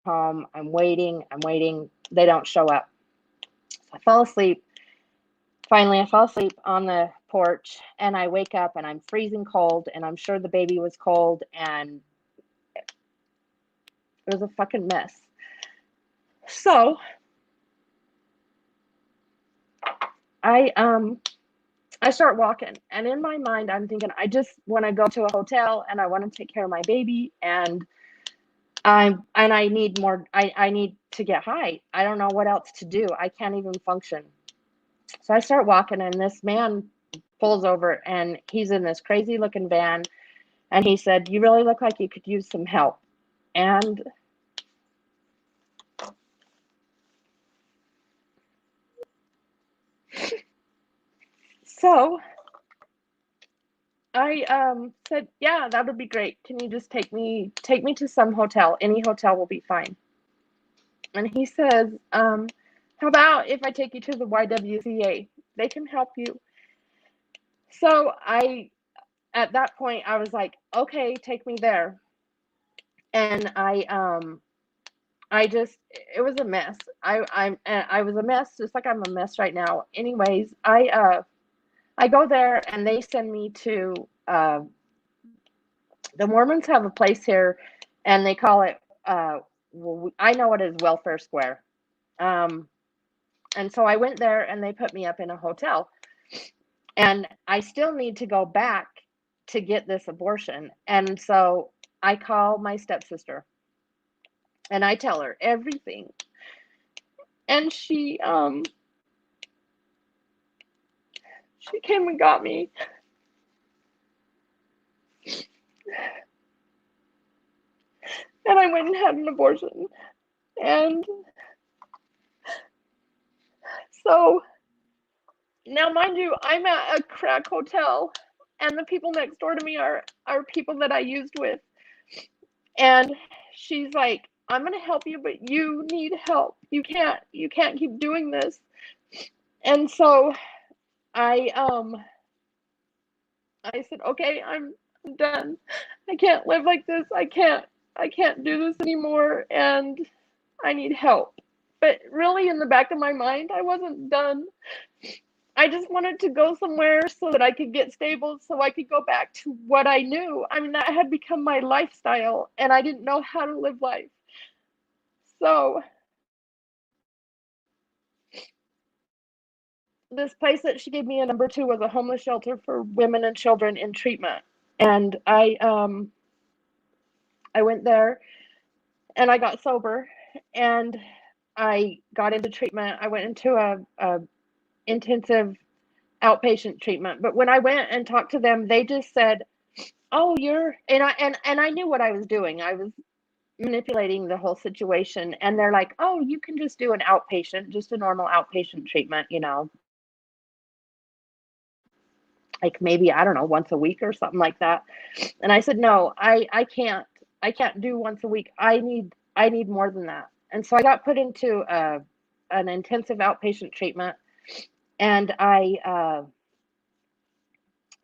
home. I'm waiting. They don't show up. So I fall asleep. Finally, I fall asleep on the porch, and I wake up, and I'm freezing cold, and I'm sure the baby was cold, and it was a fucking mess. So I start walking, and in my mind, I'm thinking, I just want to go to a hotel, and I want to take care of my baby, and I need more. I need to get high. I don't know what else to do. I can't even function. So I start walking, and this man pulls over, and he's in this crazy looking van, and he said, you really look like you could use some help. And so I said, yeah, that would be great. Can you just take me to some hotel? Any hotel will be fine. And he says, how about if I take you to the YWCA? They can help you. So at that point, I was like, okay, take me there. And it was a mess. I was a mess, just like I'm a mess right now. Anyways, I go there, and they send me to the Mormons have a place here, and they call it I know it as Welfare Square. And so I went there, and they put me up in a hotel, and I still need to go back to get this abortion. And so I call my stepsister, and I tell her everything. And she came and got me. And I went and had an abortion. And so now, mind you, I'm at a crack hotel, and the people next door to me are people that I used with. And she's like, I'm going to help you, but you need help. You can't keep doing this. And so I said, okay, I'm done. I can't live like this. I can't do this anymore, and I need help. But really, in the back of my mind, I wasn't done. I just wanted to go somewhere so that I could get stable, so I could go back to what I knew. I mean, that had become my lifestyle, and I didn't know how to live life. So this place that she gave me a number to was a homeless shelter for women and children in treatment. And I went there, and I got sober, and I got into treatment. I went into a intensive outpatient treatment. But when I went and talked to them, they just said, oh, and I knew what I was doing. I was manipulating the whole situation. And they're like, oh, you can just do an outpatient, just a normal outpatient treatment, like maybe, I don't know, once a week or something like that. And I said, no, I can't do once a week. I need more than that. And so I got put into an intensive outpatient treatment, and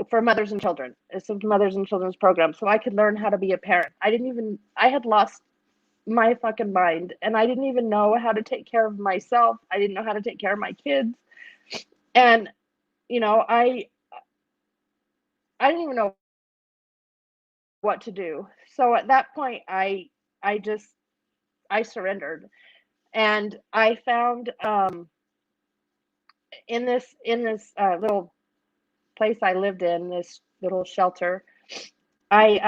for mothers and children. It's a mothers and children's program, so I could learn how to be a parent. I had lost my fucking mind, and I didn't even know how to take care of myself. I didn't know how to take care of my kids. And, I didn't even know what to do. So at that point, I surrendered. And I found in this little place I lived in, this little shelter, it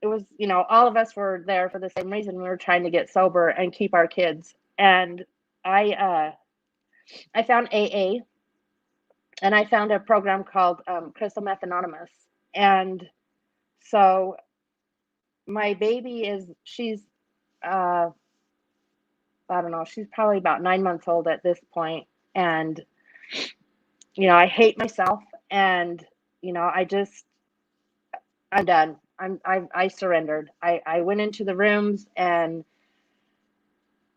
was, all of us were there for the same reason. We were trying to get sober and keep our kids. And I found AA, and I found a program called Crystal Meth Anonymous. And so my baby she's, uh, I don't know, she's probably about 9 months old at this point. And, I hate myself. And, I'm done. I surrendered. I went into the rooms and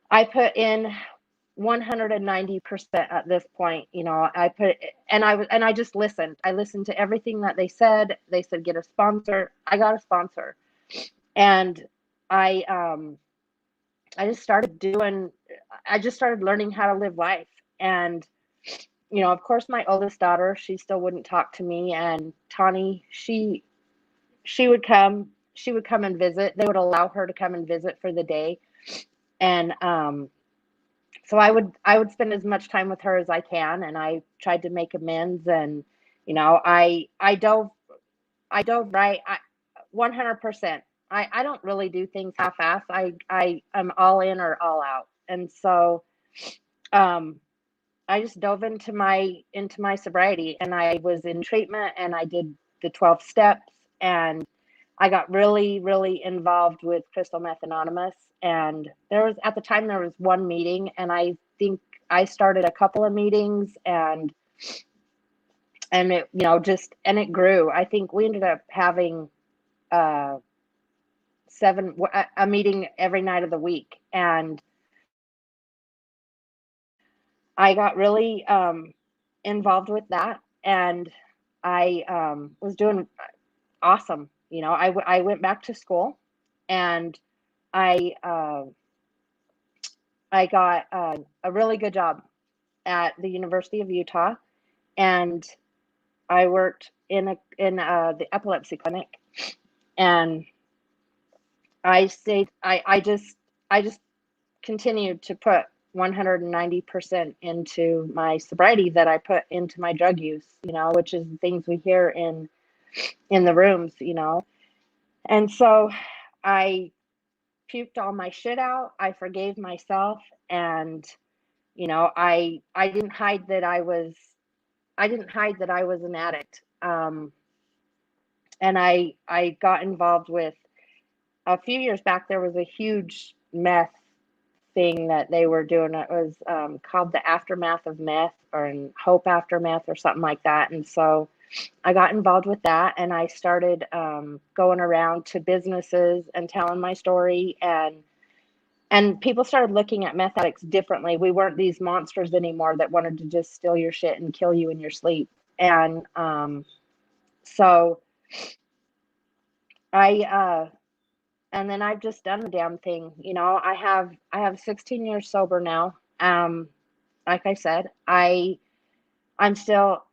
I put in 190% at this point. And I just listened. I listened to everything that they said. They said, get a sponsor. I got a sponsor. And I I just started learning how to live life. And, of course, my oldest daughter, she still wouldn't talk to me. And Tawny, she would come and visit. They would allow her to come and visit for the day. And, so I would spend as much time with her as I can. And I tried to make amends. And, I dove right. 100%. I don't really do things half-ass. I am all in or all out. And so um I just dove into my sobriety, and I was in treatment, and I did the 12 steps, and I got really, really involved with Crystal Meth Anonymous. And at the time, there was one meeting, and I think I started a couple of meetings, and it, and it grew. I think we ended up having uh, a meeting every night of the week. And I got really involved with that. And I was doing awesome. I went back to school, and I I got a really good job at the University of Utah, and I worked in the epilepsy clinic. And I just continued to put 190% into my sobriety that I put into my drug use, which is the things we hear in the rooms. And so I puked all my shit out. I forgave myself. And, I didn't hide that I was an addict. And I got involved with, a few years back, there was a huge meth thing that they were doing. It was called the Aftermath of Meth, or Hope Aftermath, or something like that. And so I got involved with that, and I started going around to businesses and telling my story. And people started looking at meth addicts differently. We weren't these monsters anymore that wanted to just steal your shit and kill you in your sleep. And so I and then I've just done the damn thing. I have 16 years sober now. Like I said, I'm still,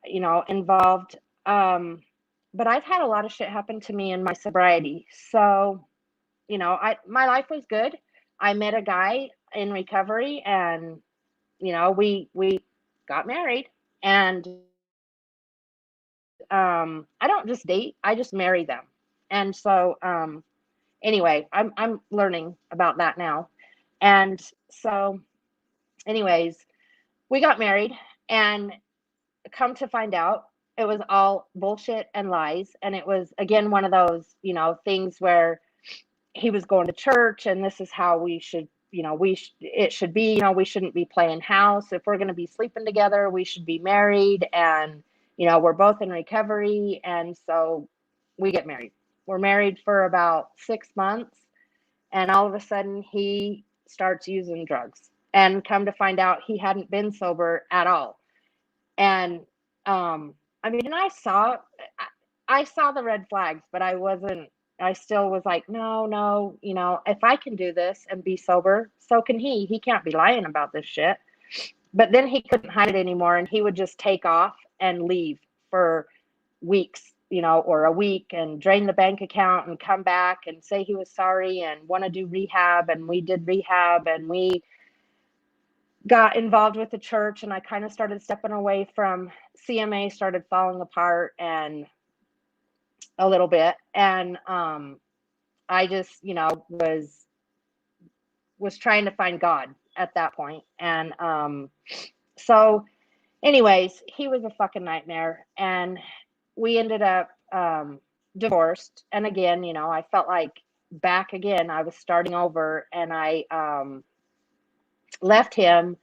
involved. But I've had a lot of shit happen to me in my sobriety. So, my life was good. I met a guy in recovery, and, we got married. And I don't just date, I just marry them. And so anyway, I'm learning about that now. And so anyways, we got married, and come to find out, it was all bullshit and lies. And it was, again, one of those, things where he was going to church, and this is how we should, it should be, we shouldn't be playing house. If we're going to be sleeping together, we should be married. And, we're both in recovery. And so we get married. We're married for about 6 months. And all of a sudden he starts using drugs, and come to find out, he hadn't been sober at all. And I mean, and I saw the red flags, but I still was like, no, if I can do this and be sober, so can he can't be lying about this shit. But then he couldn't hide it anymore, and he would just take off and leave for weeks, or a week, and drain the bank account, and come back and say he was sorry and want to do rehab. And we did rehab, and we got involved with the church, and I kind of started stepping away from CMA, started falling apart, and a little bit. And I just, was trying to find God at that point. And so anyways, he was a fucking nightmare, and we ended up divorced. And again, you know, I felt like back again, I was starting over, and I left him,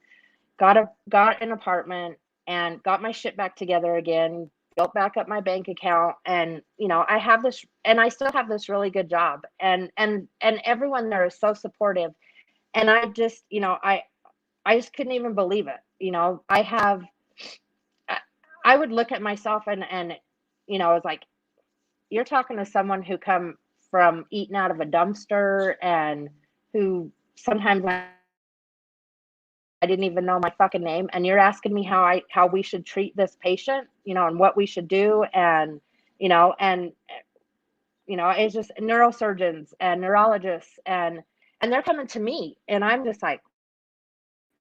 got an apartment, and got my shit back together again, built back up my bank account. And you know, I have this, and I still have this really good job, and everyone there is so supportive. And I just, you know, I just couldn't even believe it. You know, I would look at myself, and you know, I was like, you're talking to someone who come from eating out of a dumpster, and who sometimes I didn't even know my fucking name, and you're asking me how we should treat this patient, you know, and what we should do. And you know, it's just neurosurgeons and neurologists, and they're coming to me, and I'm just like,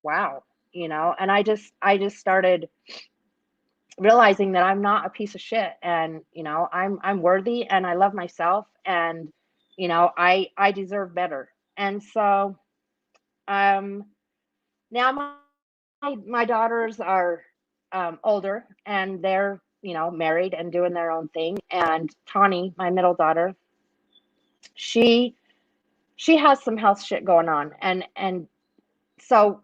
wow, you know. And I just started realizing that I'm not a piece of shit, and you know, I'm worthy, and I love myself, and you know, I deserve better. And so um now my daughters are older, and they're, you know, married and doing their own thing. And Tawny, my middle daughter, she she has some health shit going on, and so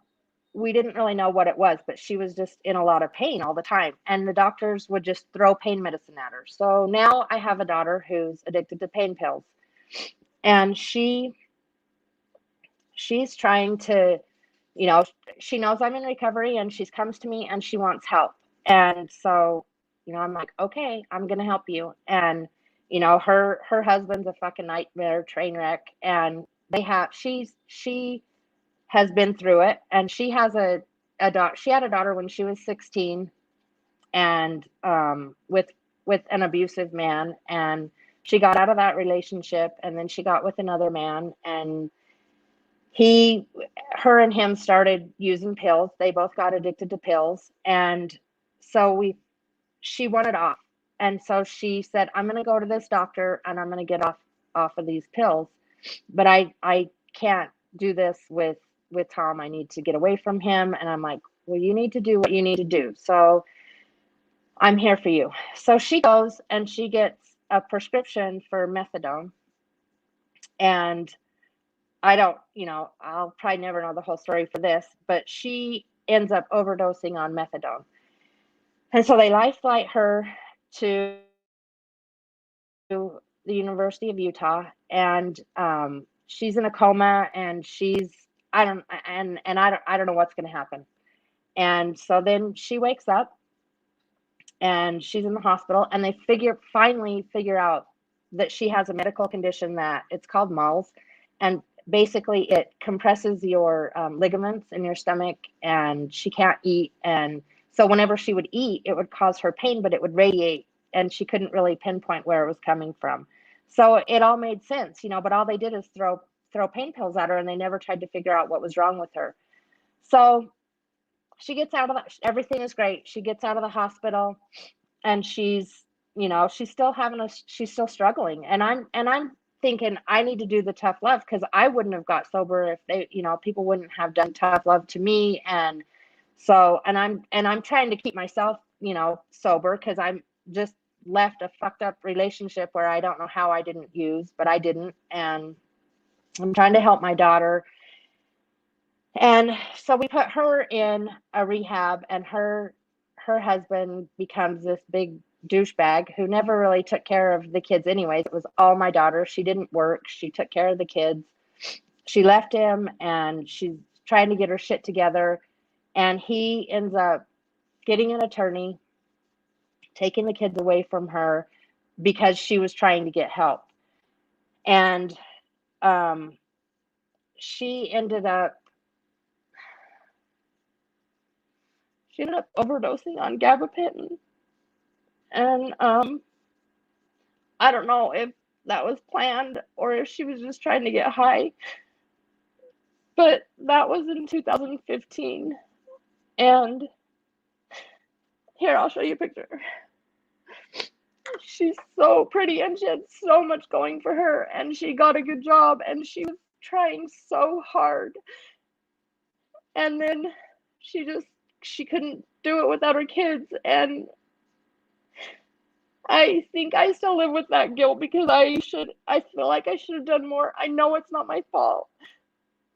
we didn't really know what it was, but she was just in a lot of pain all the time, and the doctors would just throw pain medicine at her. So now I have a daughter who's addicted to pain pills, and she's trying to, you know, she knows I'm in recovery, and she comes to me and she wants help. And so, you know, I'm like, okay, I'm going to help you. And, you know, her husband's a fucking nightmare, train wreck. And she has been through it. And she has she had a daughter when she was 16, and with an abusive man. And she got out of that relationship, and then she got with another man, and her and him started using pills. They both got addicted to pills. And so she wanted off. And so she said, I'm going to go to this doctor, and I'm going to get off of these pills. But I can't do this with Tom. I need to get away from him. And I'm like, well, you need to do what you need to do. So I'm here for you. So she goes and she gets a prescription for methadone. And I don't, you know, I'll probably never know the whole story for this, but she ends up overdosing on methadone. And so they life flight her to the University of Utah, and she's in a coma, and I don't know what's going to happen. And so then she wakes up, and she's in the hospital, and they finally figure out that she has a medical condition that it's called MALS. And basically it compresses your ligaments in your stomach, and she can't eat. And so whenever she would eat, it would cause her pain, but it would radiate, and she couldn't really pinpoint where it was coming from. So it all made sense, you know, but all they did is throw pain pills at her, and they never tried to figure out what was wrong with her. So she gets out of everything is great. She gets out of the hospital, and she's, you know, she's still struggling. And I'm thinking I need to do the tough love, because I wouldn't have got sober if they, you know, people wouldn't have done tough love to me. And so, and I'm trying to keep myself, you know, sober, because I'm just left a fucked up relationship where I don't know how I didn't use, but I didn't. And I'm trying to help my daughter. And so we put her in a rehab, and her husband becomes this big douchebag who never really took care of the kids anyways. It was all my daughter. She didn't work. She took care of the kids. She left him, and she's trying to get her shit together. And he ends up getting an attorney, taking the kids away from her because she was trying to get help. And she ended up overdosing on gabapentin. And I don't know if that was planned or if she was just trying to get high. But that was in 2015. And here, I'll show you a picture. She's so pretty, and she had so much going for her, and she got a good job, and she was trying so hard. And then she just she couldn't do it without her kids. And I think I still live with that guilt because I feel like I should have done more. I know it's not my fault,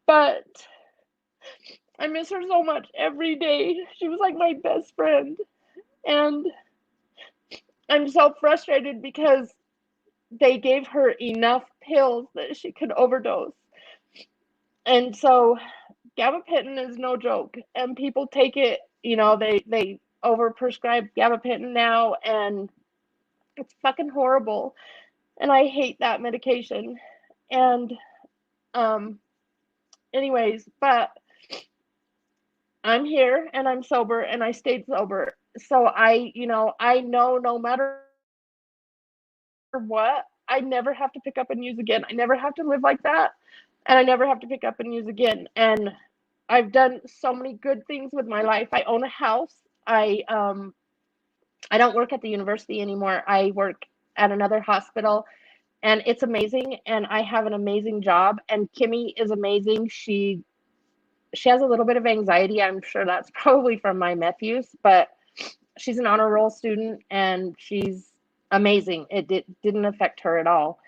but I miss her so much every day. She was like my best friend. And I'm so frustrated because they gave her enough pills that she could overdose. And so gabapentin is no joke, and people take it, they overprescribe gabapentin now, and it's fucking horrible. And I hate that medication. And anyways, but I'm here and I'm sober and I stayed sober. So I know no matter what, I never have to pick up and use again. I never have to live like that. And I never have to pick up and use again. And I've done so many good things with my life. I own a house. I don't work at the university anymore. I work at another hospital, and it's amazing. And I have an amazing job. And Kimmy is amazing. She has a little bit of anxiety. I'm sure that's probably from my meth use, but she's an honor roll student and she's amazing. It didn't affect her at all.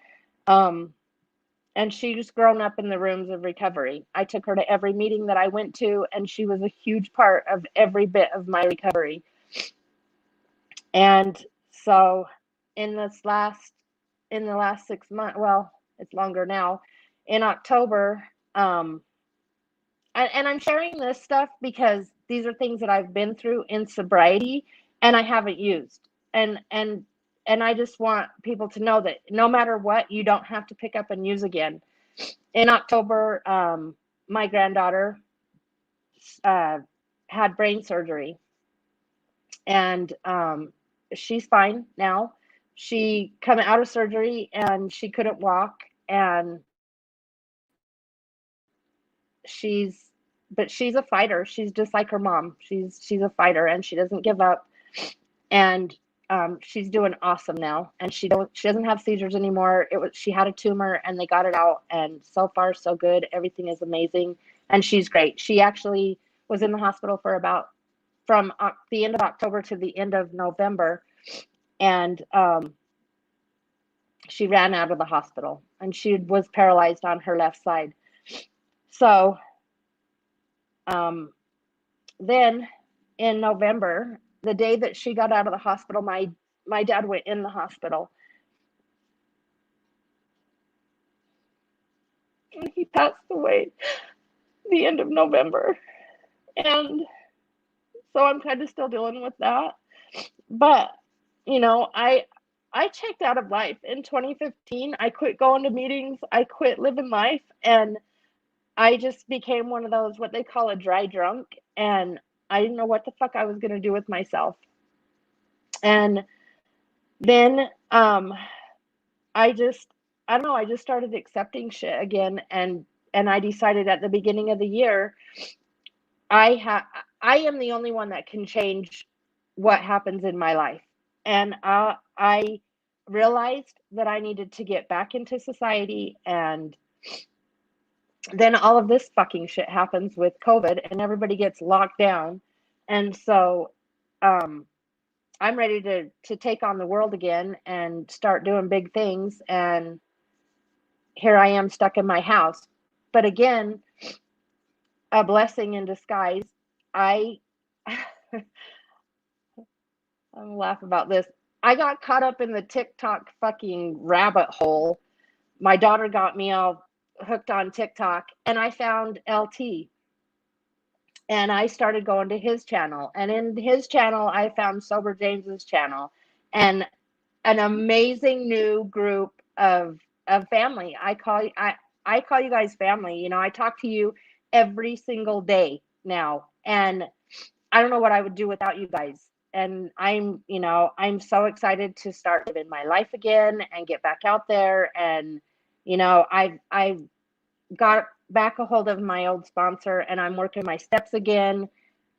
And she's grown up in the rooms of recovery. I took her to every meeting that I went to, and she was a huge part of every bit of my recovery. And so in the last 6 months, well, it's longer now, in October, and I'm sharing this stuff because these are things that I've been through in sobriety and I haven't used. And I just want people to know that no matter what, you don't have to pick up and use again. In October, my granddaughter had brain surgery, and she's fine now. She come out of surgery and she couldn't walk, and she's a fighter. She's just like her mom. She's a fighter, and she doesn't give up. And she's doing awesome now, and she doesn't have seizures anymore. She had a tumor and they got it out, and so far so good. Everything is amazing, and she's great. She actually was in the hospital from the end of October to the end of November, and she ran out of the hospital, and she was paralyzed on her left side. So then in November, the day that she got out of the hospital, my dad went in the hospital. And he passed away the end of November. And so I'm kind of still dealing with that. But, I checked out of life in 2015. I quit going to meetings. I quit living life. And I just became one of those, what they call a dry drunk. And I didn't know what the fuck I was going to do with myself. And then I don't know, I just started accepting shit again, and I decided at the beginning of the year I am the only one that can change what happens in my life. And I realized that I needed to get back into society, and then all of this fucking shit happens with COVID and everybody gets locked down. And so I'm ready to take on the world again and start doing big things. And here I am stuck in my house. But again, a blessing in disguise. I'm gonna laugh about this. I got caught up in the TikTok fucking rabbit hole. My daughter got me all hooked on TikTok, and I found LT. And I started going to his channel. And in his channel, I found Sober James's channel, and an amazing new group of family. I call you guys family. I talk to you every single day now, and I don't know what I would do without you guys. And I'm so excited to start living my life again and get back out there. And I've got back a hold of my old sponsor, and I'm working my steps again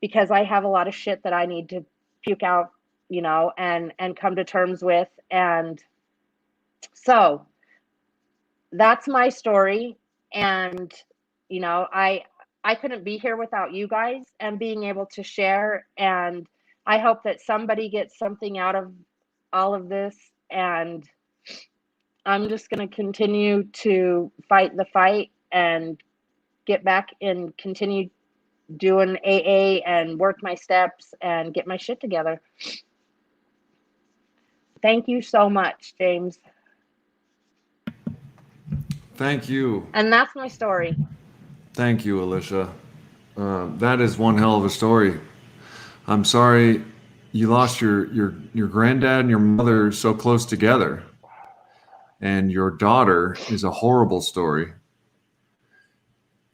because I have a lot of shit that I need to puke out, and come to terms with. And so that's my story. And I I couldn't be here without you guys and being able to share. And I hope that somebody gets something out of all of this. And I'm just going to continue to fight the fight and get back and continue doing AA and work my steps and get my shit together. Thank you so much, James. Thank you. And that's my story. Thank you, Alisha. That is one hell of a story. I'm sorry you lost your granddad and your mother so close together. And your daughter is a horrible story.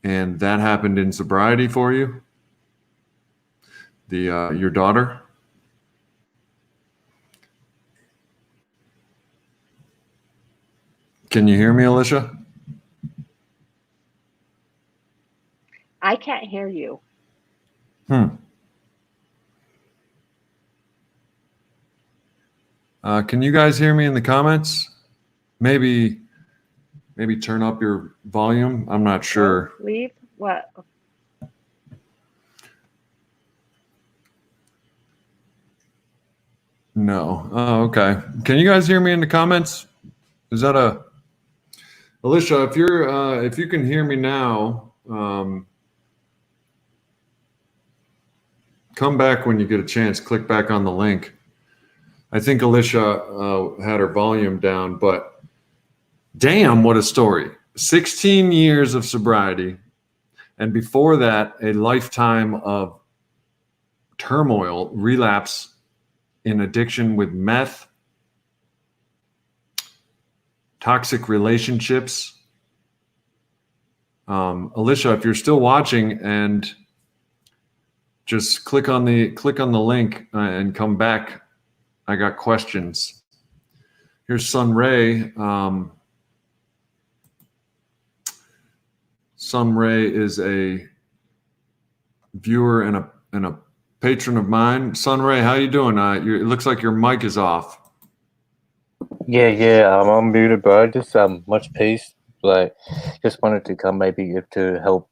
And that happened in sobriety for you? Your daughter? Can you hear me, Alisha? I can't hear you. Can you guys hear me in the comments? Maybe turn up your volume. I'm not sure. Leave? What? No. Oh, okay. Can you guys hear me in the comments? Is that a Alisha? If you can hear me now, come back when you get a chance. Click back on the link. I think Alisha had her volume down, but damn, what a story! 16 years of sobriety, and before that, a lifetime of turmoil, relapse in addiction with meth, toxic relationships. Alisha, if you're still watching, and just click on the link and come back. I got questions. Here's Sun Ray. Sun Ray is a viewer and a patron of mine. Sun Ray, how you doing? It looks like your mic is off. Yeah, I'm muted, bro. Just much peace. Like, just wanted to come maybe to help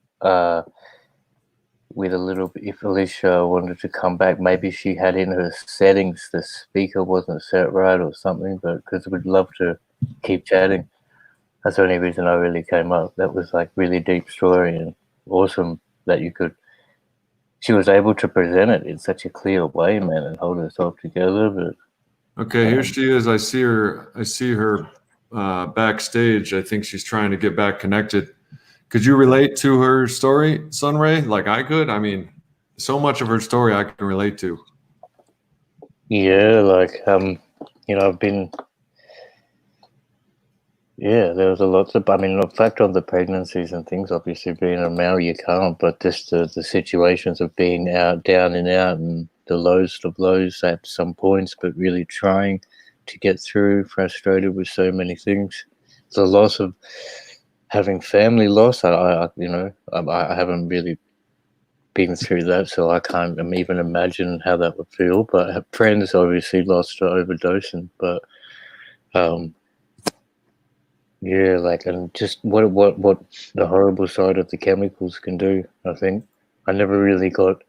with a little bit. If Alisha wanted to come back, maybe she had in her settings the speaker wasn't set right or something. But because we'd love to keep chatting. That's the only reason I really came up. That was like really deep story and awesome that she was able to present it in such a clear way, man, and hold herself together. But okay, here she is. I see her backstage. I think she's trying to get back connected. Could you relate to her story, Sunray? Like I could? I mean, so much of her story I can relate to. Yeah, like I've been. Yeah, there was a lot of. I mean, in fact, on the pregnancies and things, obviously being a male, you can't. But just the situations of being out, down and out, and the lowest of lows at some points, but really trying to get through, frustrated with so many things. The loss of having family loss. I haven't really been through that, so I can't even imagine how that would feel. But friends obviously lost to overdosing, but. Yeah, like, and just what the horrible side of the chemicals can do. I think I never really got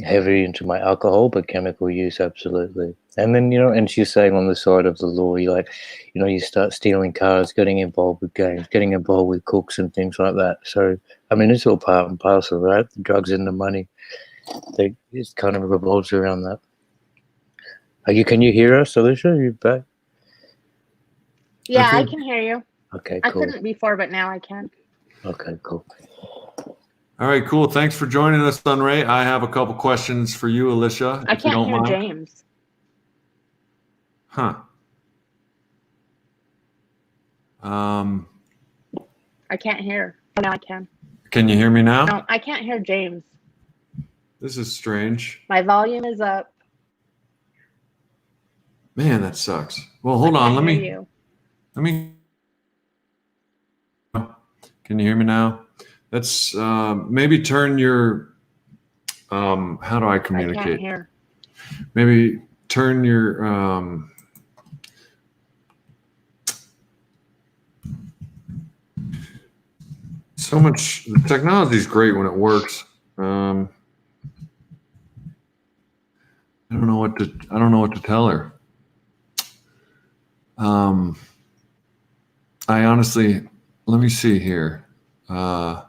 heavy into my alcohol, but chemical use absolutely. And then and she's saying on the side of the law, you start stealing cars, getting involved with gangs, getting involved with cooks and things like that. So I mean, it's all part and parcel, right? The drugs and the money, it kind of revolves around that. Can you hear us, Alisha? Are you back? Yeah, I can hear you. Okay, cool. I couldn't before, but now I can. Okay, cool. All right, cool. Thanks for joining us, Sunray. I have a couple questions for you, Alisha. I can't hear James. Huh. I can't hear. Oh, now I can. Can you hear me now? No, I can't hear James. This is strange. My volume is up. Man, that sucks. Well, hold on. Let me. Can you hear me now? That's maybe turn your. How do I communicate? I can't hear. Maybe turn your. so much. Technology is great when it works. I don't know what to tell her. I honestly, let me see here. I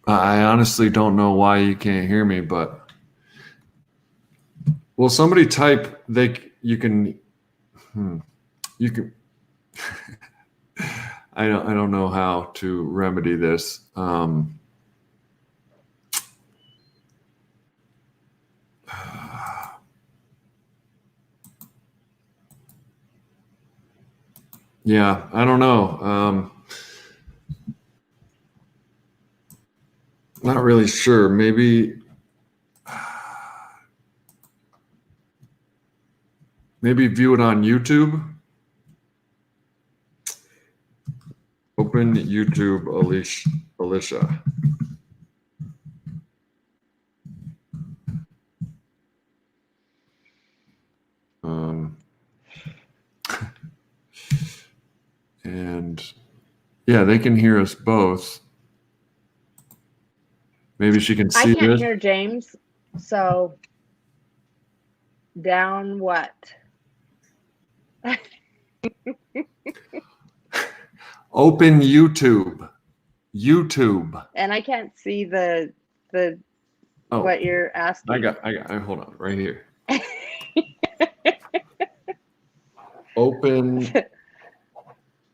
honestly don't know why you can't hear me, but will somebody type you can I don't know how to remedy this. Yeah, I don't know. Not really sure. Maybe view it on YouTube. Open YouTube, Alisha. And yeah, they can hear us both. Maybe she can see I can't this. hear James, so down what? Open YouTube. YouTube. And I can't see the what you're asking. I got hold on, right here. Open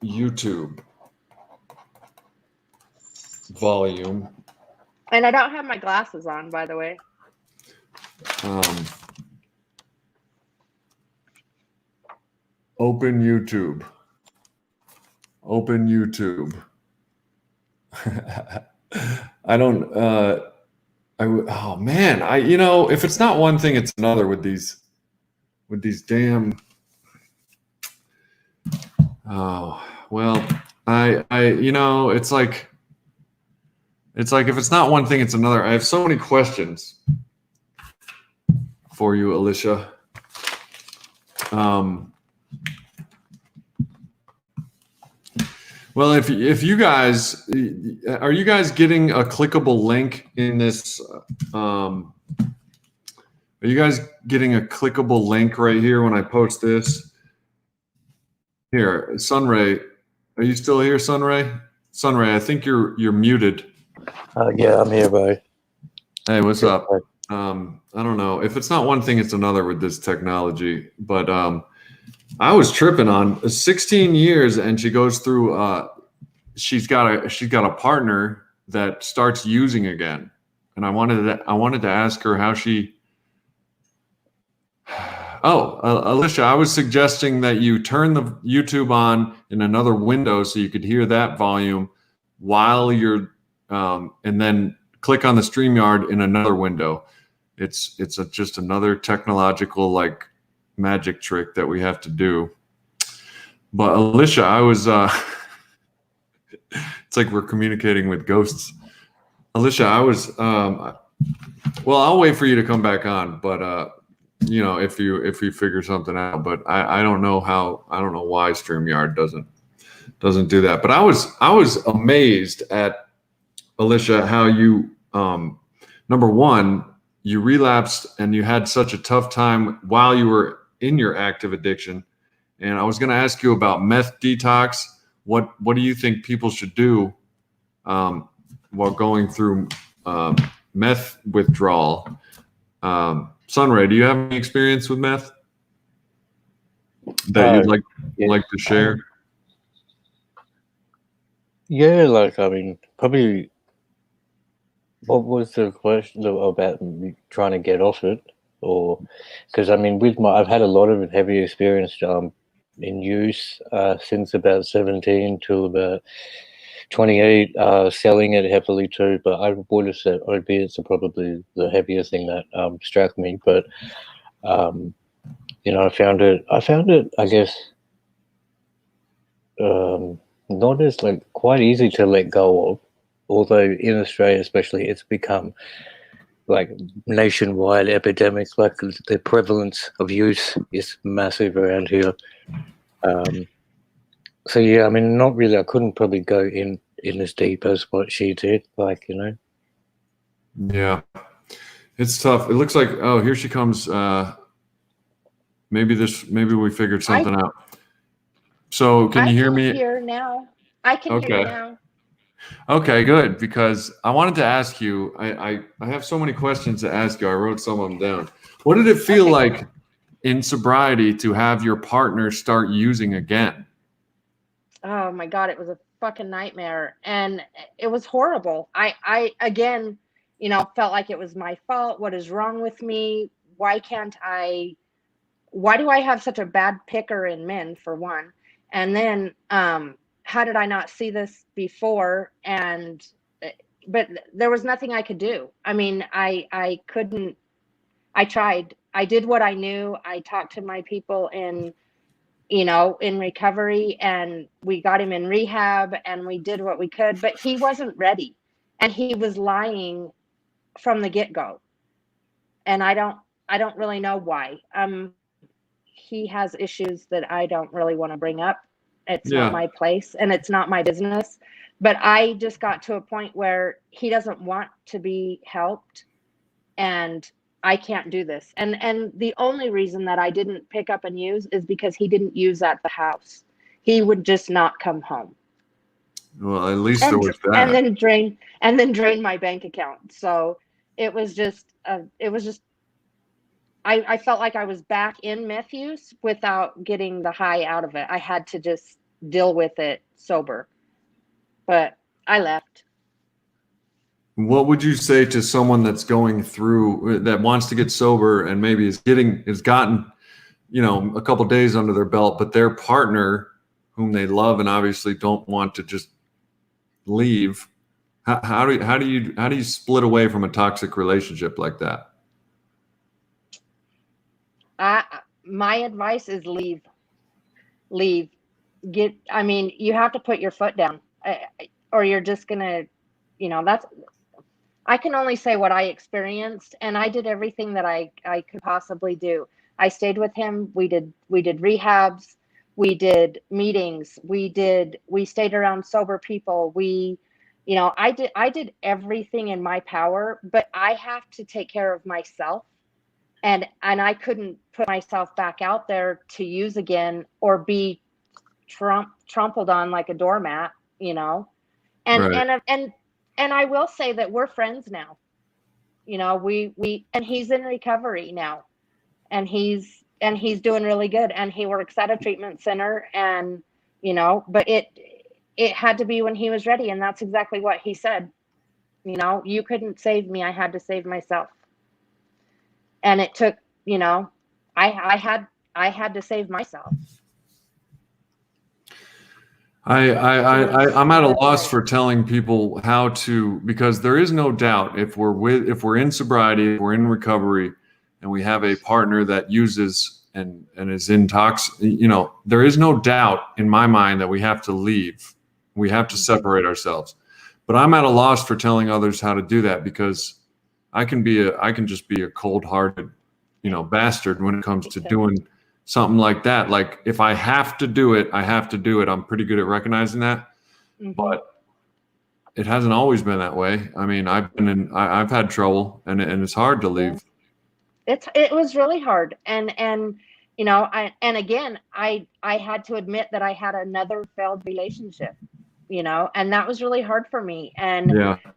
YouTube. Volume. And I don't have my glasses on, by the way. Open YouTube. Open YouTube. I don't. Oh man, if it's not one thing, it's another with these damn. Oh well, it's like if it's not one thing, it's another. I have so many questions for you, Alisha. Well, if you guys are you guys getting a clickable link in this? Are you guys getting a clickable link right here when I post this? Here, Sunray, are you still here, Sunray? Sunray, I think you're muted. Yeah, I'm here, bro. Hey, what's up? I don't know. If it's not one thing, it's another with this technology. But I was tripping on 16 years, and she goes through. She's got a partner that starts using again, and I wanted to ask her how she. Oh, Alisha, I was suggesting that you turn the YouTube on in another window so you could hear that volume while you're, and then click on the StreamYard in another window. It's just another technological like magic trick that we have to do. But Alisha, I was, it's like we're communicating with ghosts. Alisha, I was, well, I'll wait for you to come back on, but if you figure something out, but I don't know why StreamYard doesn't do that. But I was amazed at, Alisha, how you number one, you relapsed and you had such a tough time while you were in your active addiction. And I was going to ask you about meth detox. What do you think people should do while going through meth withdrawal? Sunray, do you have any experience with meth that you'd like to share? Yeah, like, I mean, probably. What was the question about me trying to get off it? Or because I mean, I've had a lot of heavy experience in use since about 17 till about 28, selling it heavily too. But I would have said opiates are probably the heaviest thing that struck me. But I found it. I guess not as quite easy to let go of. Although in Australia, especially, it's become like nationwide epidemic. Like the prevalence of use is massive around here. So yeah, I mean, not really. I couldn't probably go in as deep as what she did. Like, you know. Yeah, it's tough. It looks like, oh, here she comes. Maybe we figured something out. So can you hear me? Hear now. I can hear you now. Okay, good. Because I wanted to ask you, I have so many questions to ask you. I wrote some of them down. What did it feel like in sobriety to have your partner start using again? Oh my God, it was a fucking nightmare. And it was horrible. I again, you know, felt like it was my fault. What is wrong with me? Why do I have such a bad picker in men, for one? And then, how did I not see this before? But there was nothing I could do. I mean, I couldn't. I tried. I did what I knew. I talked to my people in recovery, and we got him in rehab, and we did what we could, but he wasn't ready, and he was lying from the get-go. And I don't really know why. He has issues that I don't really want to bring up. It's not my place, and it's not my business. But I just got to a point where he doesn't want to be helped, and I can't do this. And the only reason that I didn't pick up and use is because he didn't use at the house. He would just not come home. Well, at least there was that. And then drain my bank account. So it was just I felt like I was back in meth use without getting the high out of it. I had to just deal with it sober. But I left. What would you say to someone that's going through, that wants to get sober and maybe has gotten, you know, a couple days under their belt, but their partner, whom they love and obviously don't want to just leave? How do you split away from a toxic relationship like that? My advice is leave. I mean, you have to put your foot down, or you're just gonna, you know, I can only say what I experienced, and I did everything that I could possibly do. I stayed with him. We did rehabs. We did meetings. We stayed around sober people. I did everything in my power, but I have to take care of myself. And I couldn't put myself back out there to use again or be trampled on like a doormat, you know. And I will say that we're friends now. You know, and he's in recovery now, and he's doing really good, and he works at a treatment center, and you know, but it had to be when he was ready, and that's exactly what he said. You know, you couldn't save me, I had to save myself. And it took, you know, I had to save myself. I'm at a loss for telling people how to, because there is no doubt if we're in sobriety, if we're in recovery, and we have a partner that uses and is in you know, there is no doubt in my mind that we have to leave. We have to separate ourselves. But I'm at a loss for telling others how to do that, because I can just be a cold-hearted, you know, bastard when it comes to doing something like that. Like, if I have to do it, I have to do it. I'm pretty good at recognizing that, but it hasn't always been that way. I mean, I've had trouble, and it's hard to leave. It was really hard, and you know, I had to admit that I had another failed relationship, you know, and that was really hard for me.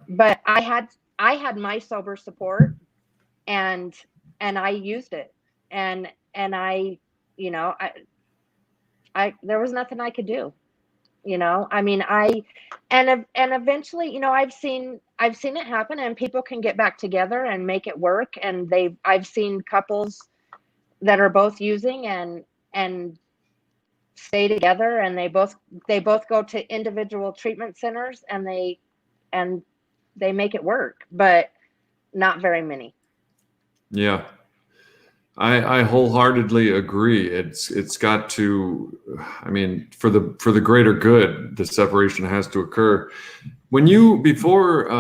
But I had my sober support, and I used it, and I, you know, I there was nothing I could do, you know. I mean, and eventually, you know, I've seen it happen, and people can get back together and make it work. And I've seen couples that are both using and stay together, and they both go to individual treatment centers, and they make it work, but not very many. Yeah. I wholeheartedly agree. It's got to, I mean, for the greater good, the separation has to occur. When you, before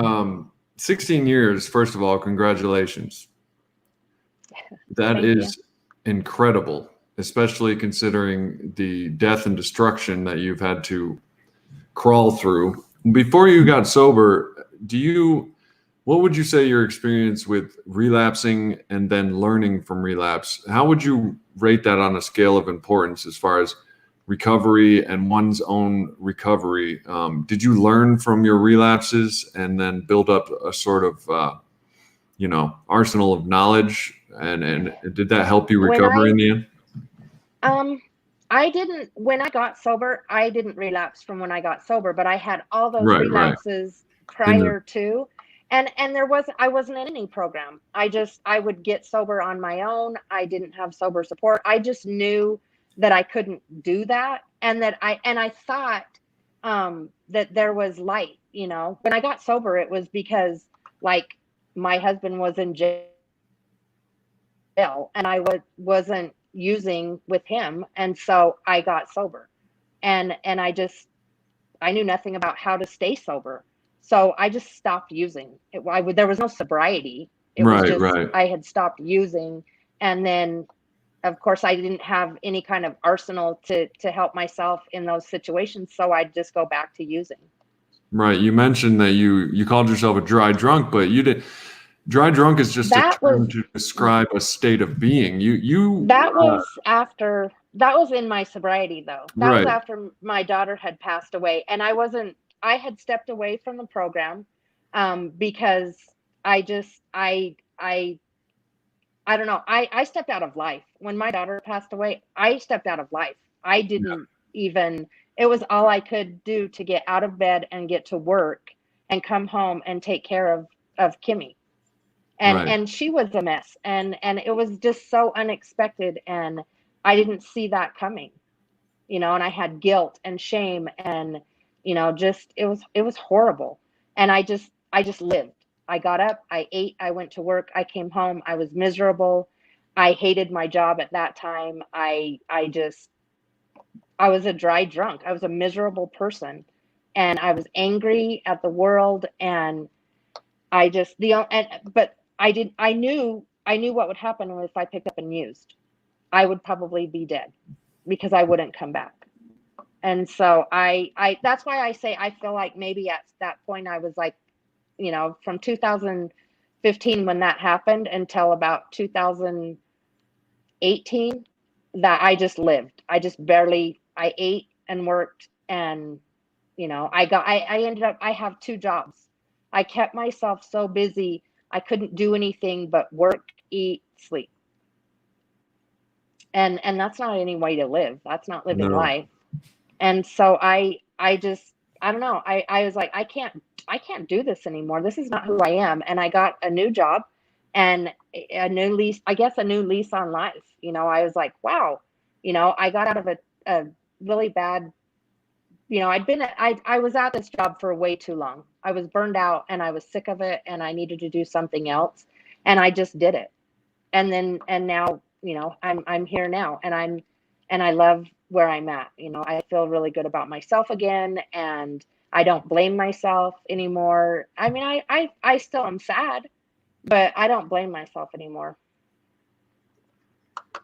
16 years, first of all, congratulations. That Thank is incredible, especially considering the death and destruction that you've had to crawl through. Before you got sober, what would you say your experience with relapsing and then learning from relapse? How would you rate that on a scale of importance as far as recovery and one's own recovery? Did you learn from your relapses and then build up a sort of, arsenal of knowledge? And did that help you When recover in the end? I didn't, when I got sober, I didn't relapse from when I got sober, but I had all those Right. relapses prior to, and I wasn't in any program. I would get sober on my own. I didn't have sober support. I just knew that I couldn't do that. And I thought, that there was light, when I got sober, it was because like my husband was in jail and I wasn't using with him, and so I got sober, and I knew nothing about how to stay sober, so I just stopped using it. There was no sobriety. It was just Right. I had stopped using, and then of course I didn't have any kind of arsenal to help myself in those situations, so I'd just go back to using. Right. You mentioned that you called yourself a dry drunk, but you did. Dry drunk is just a term to describe a state of being. That was in my sobriety though. That was Right. after my daughter had passed away, and I had stepped away from the program, because I just I don't know. I stepped out of life. When my daughter passed away, I stepped out of life. I didn't even, it was all I could do to get out of bed and get to work and come home and take care of Kimmy. Right. And she was a mess, and it was just so unexpected, and I didn't see that coming, and I had guilt and shame, and just it was horrible. And I just lived. I got up, I ate, I went to work, I came home, I was miserable. I hated my job at that time. I was a dry drunk. I was a miserable person, and I was angry at the world, and I just but I knew what would happen if I picked up and used. I would probably be dead because I wouldn't come back. And so I that's why I say I feel like maybe at that point I was like, from 2015 when that happened until about 2018, that I just lived. I ate and worked, and I ended up, I have 2 jobs. I kept myself so busy. I couldn't do anything but work, eat, sleep. And that's not any way to live. That's not living No. life. And so I just, I don't know. I was like, I can't do this anymore. This is not who I am. And I got a new job and a new lease, I guess a new lease on life. I was like, wow, I got out of a really bad, I was at this job for way too long. I was burned out and I was sick of it and I needed to do something else. And I just did it. And now, I'm here now, and I love where I'm at. I feel really good about myself again, and I don't blame myself anymore. I mean, I still am sad, but I don't blame myself anymore.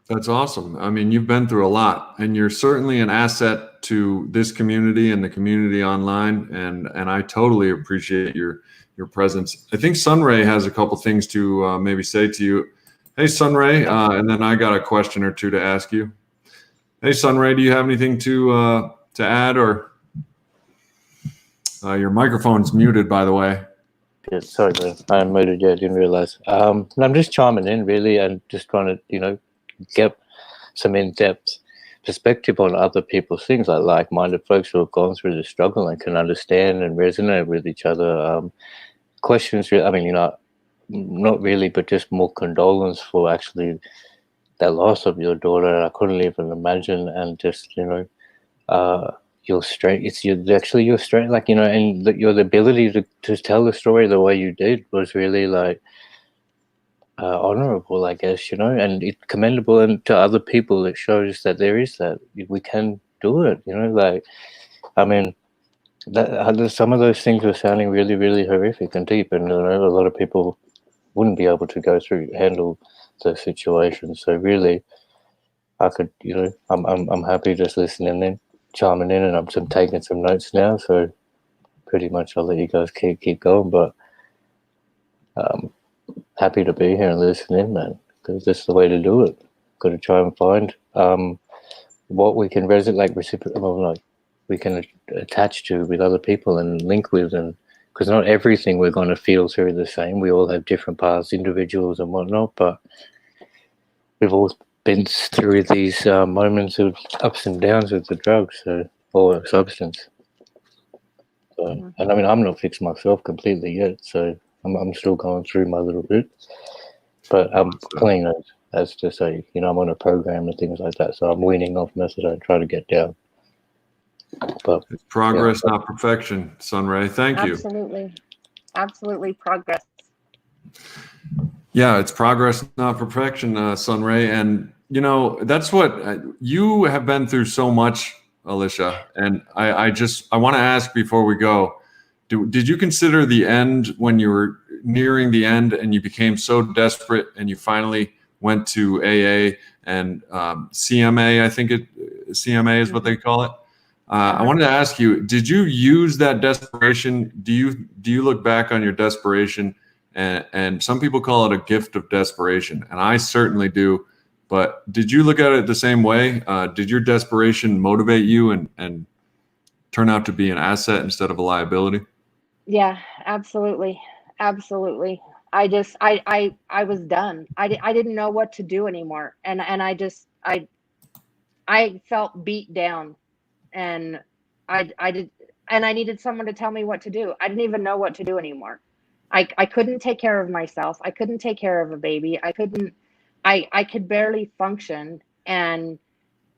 That's awesome. I mean, you've been through a lot, and you're certainly an asset to this community and the community online. And I totally appreciate your presence. I think Sunray has a couple things to maybe say to you. Hey, Sunray, and then I got a question or two to ask you. Hey, Sunray, do you have anything to add, or your microphone's muted, by the way? Yeah, sorry, man. I unmuted. Yeah, I didn't realize. I'm just chiming in, really, and just trying to, get some in-depth perspective on other people's things, like-minded folks who have gone through the struggle and can understand and resonate with each other. Questions, I mean, not really, but just more condolence for actually that loss of your daughter. I couldn't even imagine, and just your strength. It's your strength, and your ability to tell the story the way you did was really honorable, I guess, and it's commendable, and to other people it shows that there is that we can do it. I mean, Some of those things were sounding really, really horrific and deep, and a lot of people wouldn't be able to handle those situations. So really, I could, I'm happy just listening in, chiming in, and I'm taking some notes now. So pretty much, I'll let you guys keep going, but happy to be here and listen in, man, because that's the way to do it. Got to try and find what we can we can attach to with other people and link with, and because not everything we're going to feel through the same. We all have different paths, individuals and whatnot, but we've all been through these moments of ups and downs with the drugs, or substance. So, and I mean, I'm not fixed myself completely yet, so I'm still going through my little bit, but I'm clean as to say, I'm on a program and things like that, so I'm weaning off methadone, try to get down. But it's progress, not perfection, Sunray. Thank you. Absolutely progress. Yeah, it's progress, not perfection, Sunray. And that's what you have been through so much, Alisha. And I want to ask before we go, did you consider the end when you were nearing the end and you became so desperate and you finally went to AA and CMA? I think CMA is what they call it. I wanted to ask you, did you use that desperation? Do you look back on your desperation, and some people call it a gift of desperation, and I certainly do, but did you look at it the same way? Did your desperation motivate you and turn out to be an asset instead of a liability? Yeah, absolutely. Absolutely. I was done. I didn't know what to do anymore. And I felt beat down, and I needed someone to tell me what to do. I didn't even know what to do anymore. I couldn't take care of myself. I couldn't take care of a baby. I could barely function. And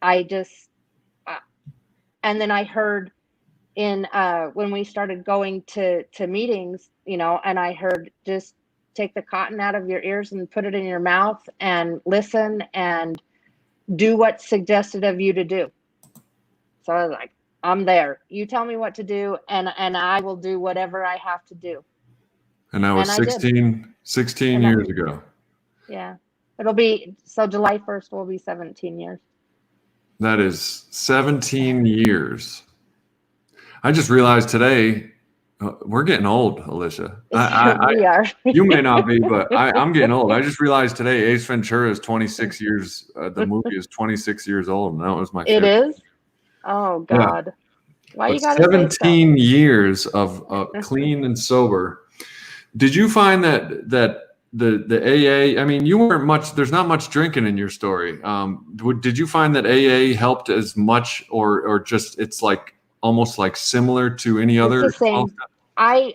I just, and then I heard when we started going to meetings, and I heard, just take the cotton out of your ears and put it in your mouth and listen and do what's suggested of you to do. So I was like, I'm there. You tell me what to do, and I will do whatever I have to do. And that was 16 years ago. Yeah. It'll be, so July 1st will be 17 years. That is 17 years. I just realized today, we're getting old, Alisha. We are. You may not be, but I'm getting old. I just realized today Ace Ventura is 26 years. The movie is 26 years old, and that was my favorite. It is? Oh, God. Yeah. Why but you gotta 17 years of clean and sober. Did you find that the AA, I mean, you weren't much, there's not much drinking in your story. Did you find that AA helped as much, or just it's like almost like similar to any other? It's the same. I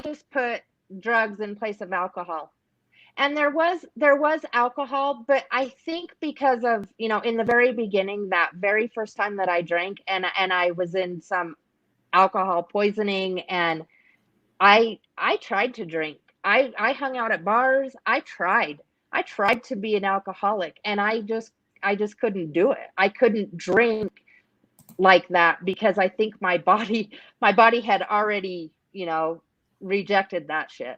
just put drugs in place of alcohol. And there was alcohol, but I think because of, in the very beginning, that very first time that I drank, and I was in some alcohol poisoning, and I tried to drink. I hung out at bars. I tried to be an alcoholic, and I just couldn't do it. I couldn't drink like that because I think my body had already, rejected that shit.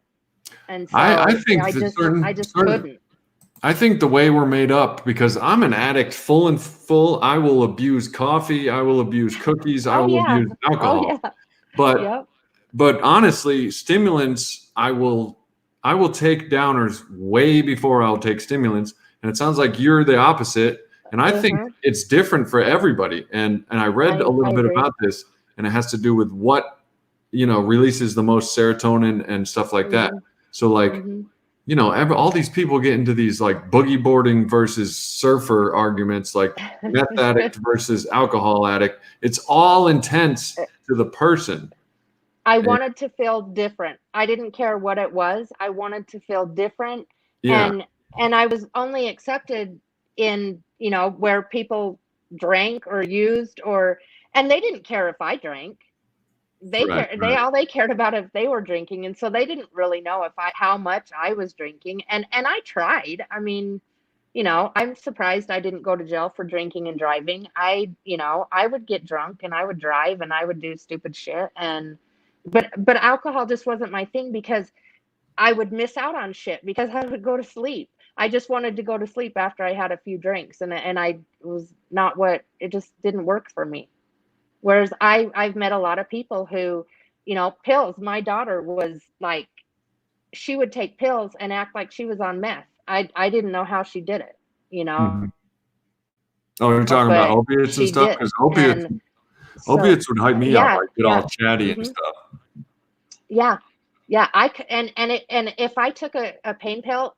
And so I think I just couldn't. I think the way we're made up, because I'm an addict full and full. I will abuse coffee. I will abuse cookies. I will abuse alcohol. But honestly, stimulants, I will take downers way before I'll take stimulants. And it sounds like you're the opposite. And I think it's different for everybody. And I read a little bit about this, and it has to do with what, releases the most serotonin and stuff like that. So like, all these people get into these like boogie boarding versus surfer arguments, like meth addict versus alcohol addict. It's all intense to the person. I wanted to feel different. I didn't care what it was. I wanted to feel different. Yeah. And I was only accepted in, where people drank or used, and they didn't care if I drank. They cared about if they were drinking, and so they didn't really know how much I was drinking. And I tried. I mean, I'm surprised I didn't go to jail for drinking and driving. I would get drunk and I would drive and I would do stupid shit. But alcohol just wasn't my thing because I would miss out on shit because I would go to sleep. I just wanted to go to sleep after I had a few drinks, and I was not it just didn't work for me. Whereas I've met a lot of people who, pills. My daughter was like, she would take pills and act like she was on meth. I didn't know how she did it, Mhm. Oh, you're talking about but opiates and she stuff? did. Because And so, opiates would hype me up. yeah, I'd get yeah. all chatty and hmm stuff. Yeah. Yeah. And if I took a pain pill,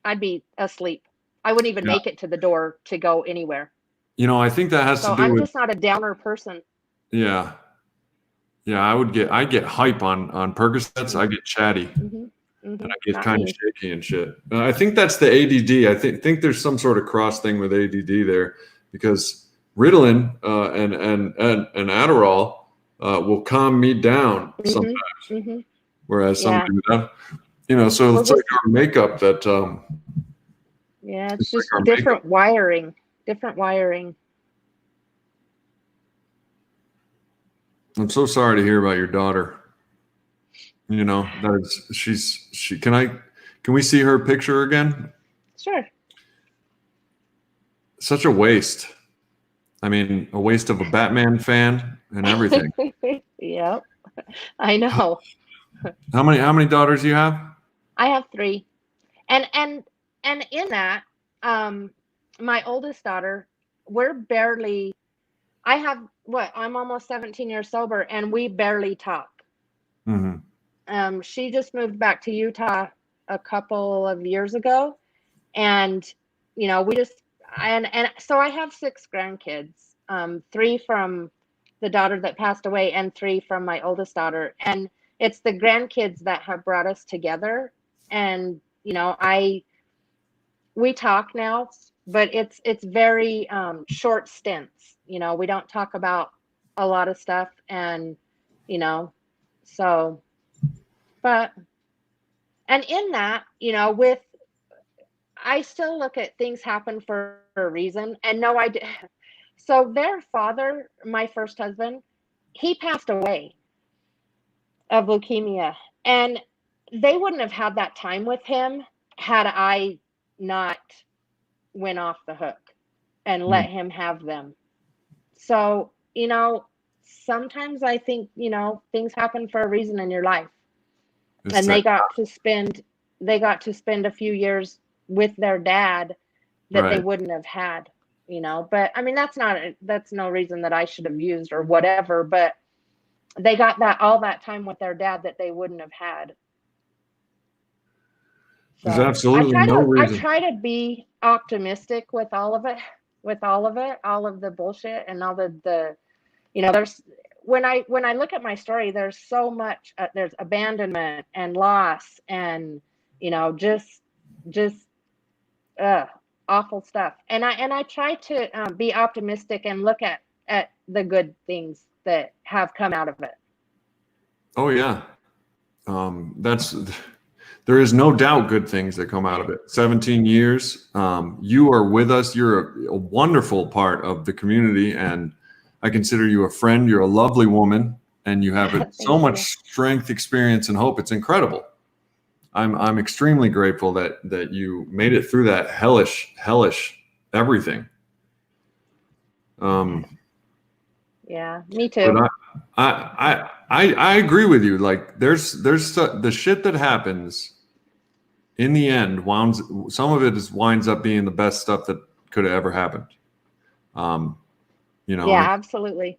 I'd be asleep. I wouldn't even Yeah. make it to the door to go anywhere. I think that has So to do I'm with, just not a downer person. yeah. Yeah, I get hype on Percocets. I get chatty hmm and I get Not kind of me. shaky and shit. I think that's the ADD. I think there's some sort of cross thing with ADD there because Ritalin and Adderall will calm me down sometimes, hmm whereas some Yeah. do not. So Well, it's like our makeup that yeah, it's it's like just our makeup. different wiring. Different wiring. I'm so sorry to hear about your daughter. Can we see her picture again? Sure. Such a waste. I mean, a waste of a Batman fan and everything. Yep. I know. How many daughters do you have? I have three. And in that, my oldest daughter, we're barely, I'm almost 17 years sober and we barely talk. Mm-hmm. She just moved back to Utah a couple of years ago, and we just and so I have six grandkids, three from the daughter that passed away and three from my oldest daughter, and it's the grandkids that have brought us together. And we talk now, but it's very short stints. We don't talk about a lot of stuff, and so but and in that, with I still look at things happen for a reason. And no, I did. So their father, my first husband, he passed away of leukemia, and they wouldn't have had that time with him had I not went off the hook and let him have them. So, sometimes I think, things happen for a reason in your life. And they got to spend a few years with their dad that they Right. wouldn't have had, but I mean, that's no reason that I should have used or whatever, but they got all that time with their dad that they wouldn't have had. There's So absolutely no I reason. try to be optimistic with all of it, all of the bullshit and all the there's when I look at my story, there's so much, there's abandonment and loss and just awful stuff. And I try to be optimistic and look at the good things that have come out of it. Oh yeah. There is no doubt good things that come out of it. 17 years. You are with us. You're a wonderful part of the community, and I consider you a friend. You're a lovely woman, and you have so much strength, experience, and hope. It's incredible. I'm extremely grateful that you made it through that hellish everything. Yeah, me too. But I agree with you. Like there's the shit that happens in the end some of it winds up being the best stuff that could have ever happened. Yeah, absolutely.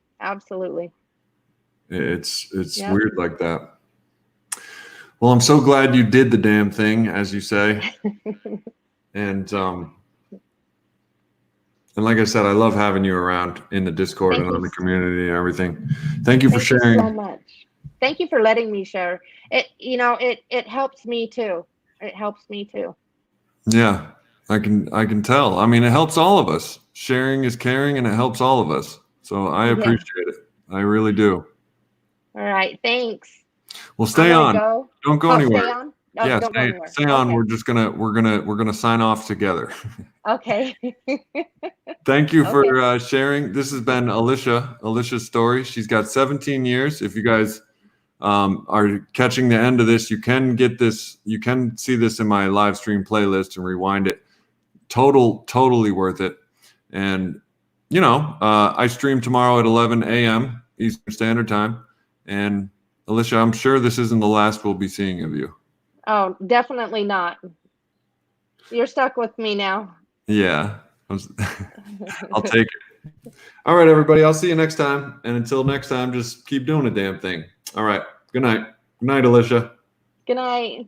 It's weird like that. Well, I'm so glad you did the damn thing, as you say. And like I said, I love having you around in the Discord and on the community and everything. Thank you for sharing. Thank you so much. Thank you for letting me share. It helps me too. It helps me too. Yeah, I can tell. I mean, it helps all of us. Sharing is caring, and it helps all of us. So I appreciate it. I really do. All right, thanks. Well, stay on. Go. Don't go anywhere. Stay on? Oh, Yeah, don't go anywhere. stay on. Okay. We're gonna sign off together. Okay. Thank you for Okay. sharing. This has been Alisha's story. She's got 17 years. If you guys are catching the end of this, you can get this. You can see this in my live stream playlist and rewind it. Totally worth it. And I stream tomorrow at 11 a.m. Eastern Standard Time. And Alisha, I'm sure this isn't the last we'll be seeing of you. Oh, definitely not. You're stuck with me now. Yeah, I'll take it. All right, everybody. I'll see you next time. And until next time, just keep doing a damn thing. All right. Good night. Good night, Alisha. Good night.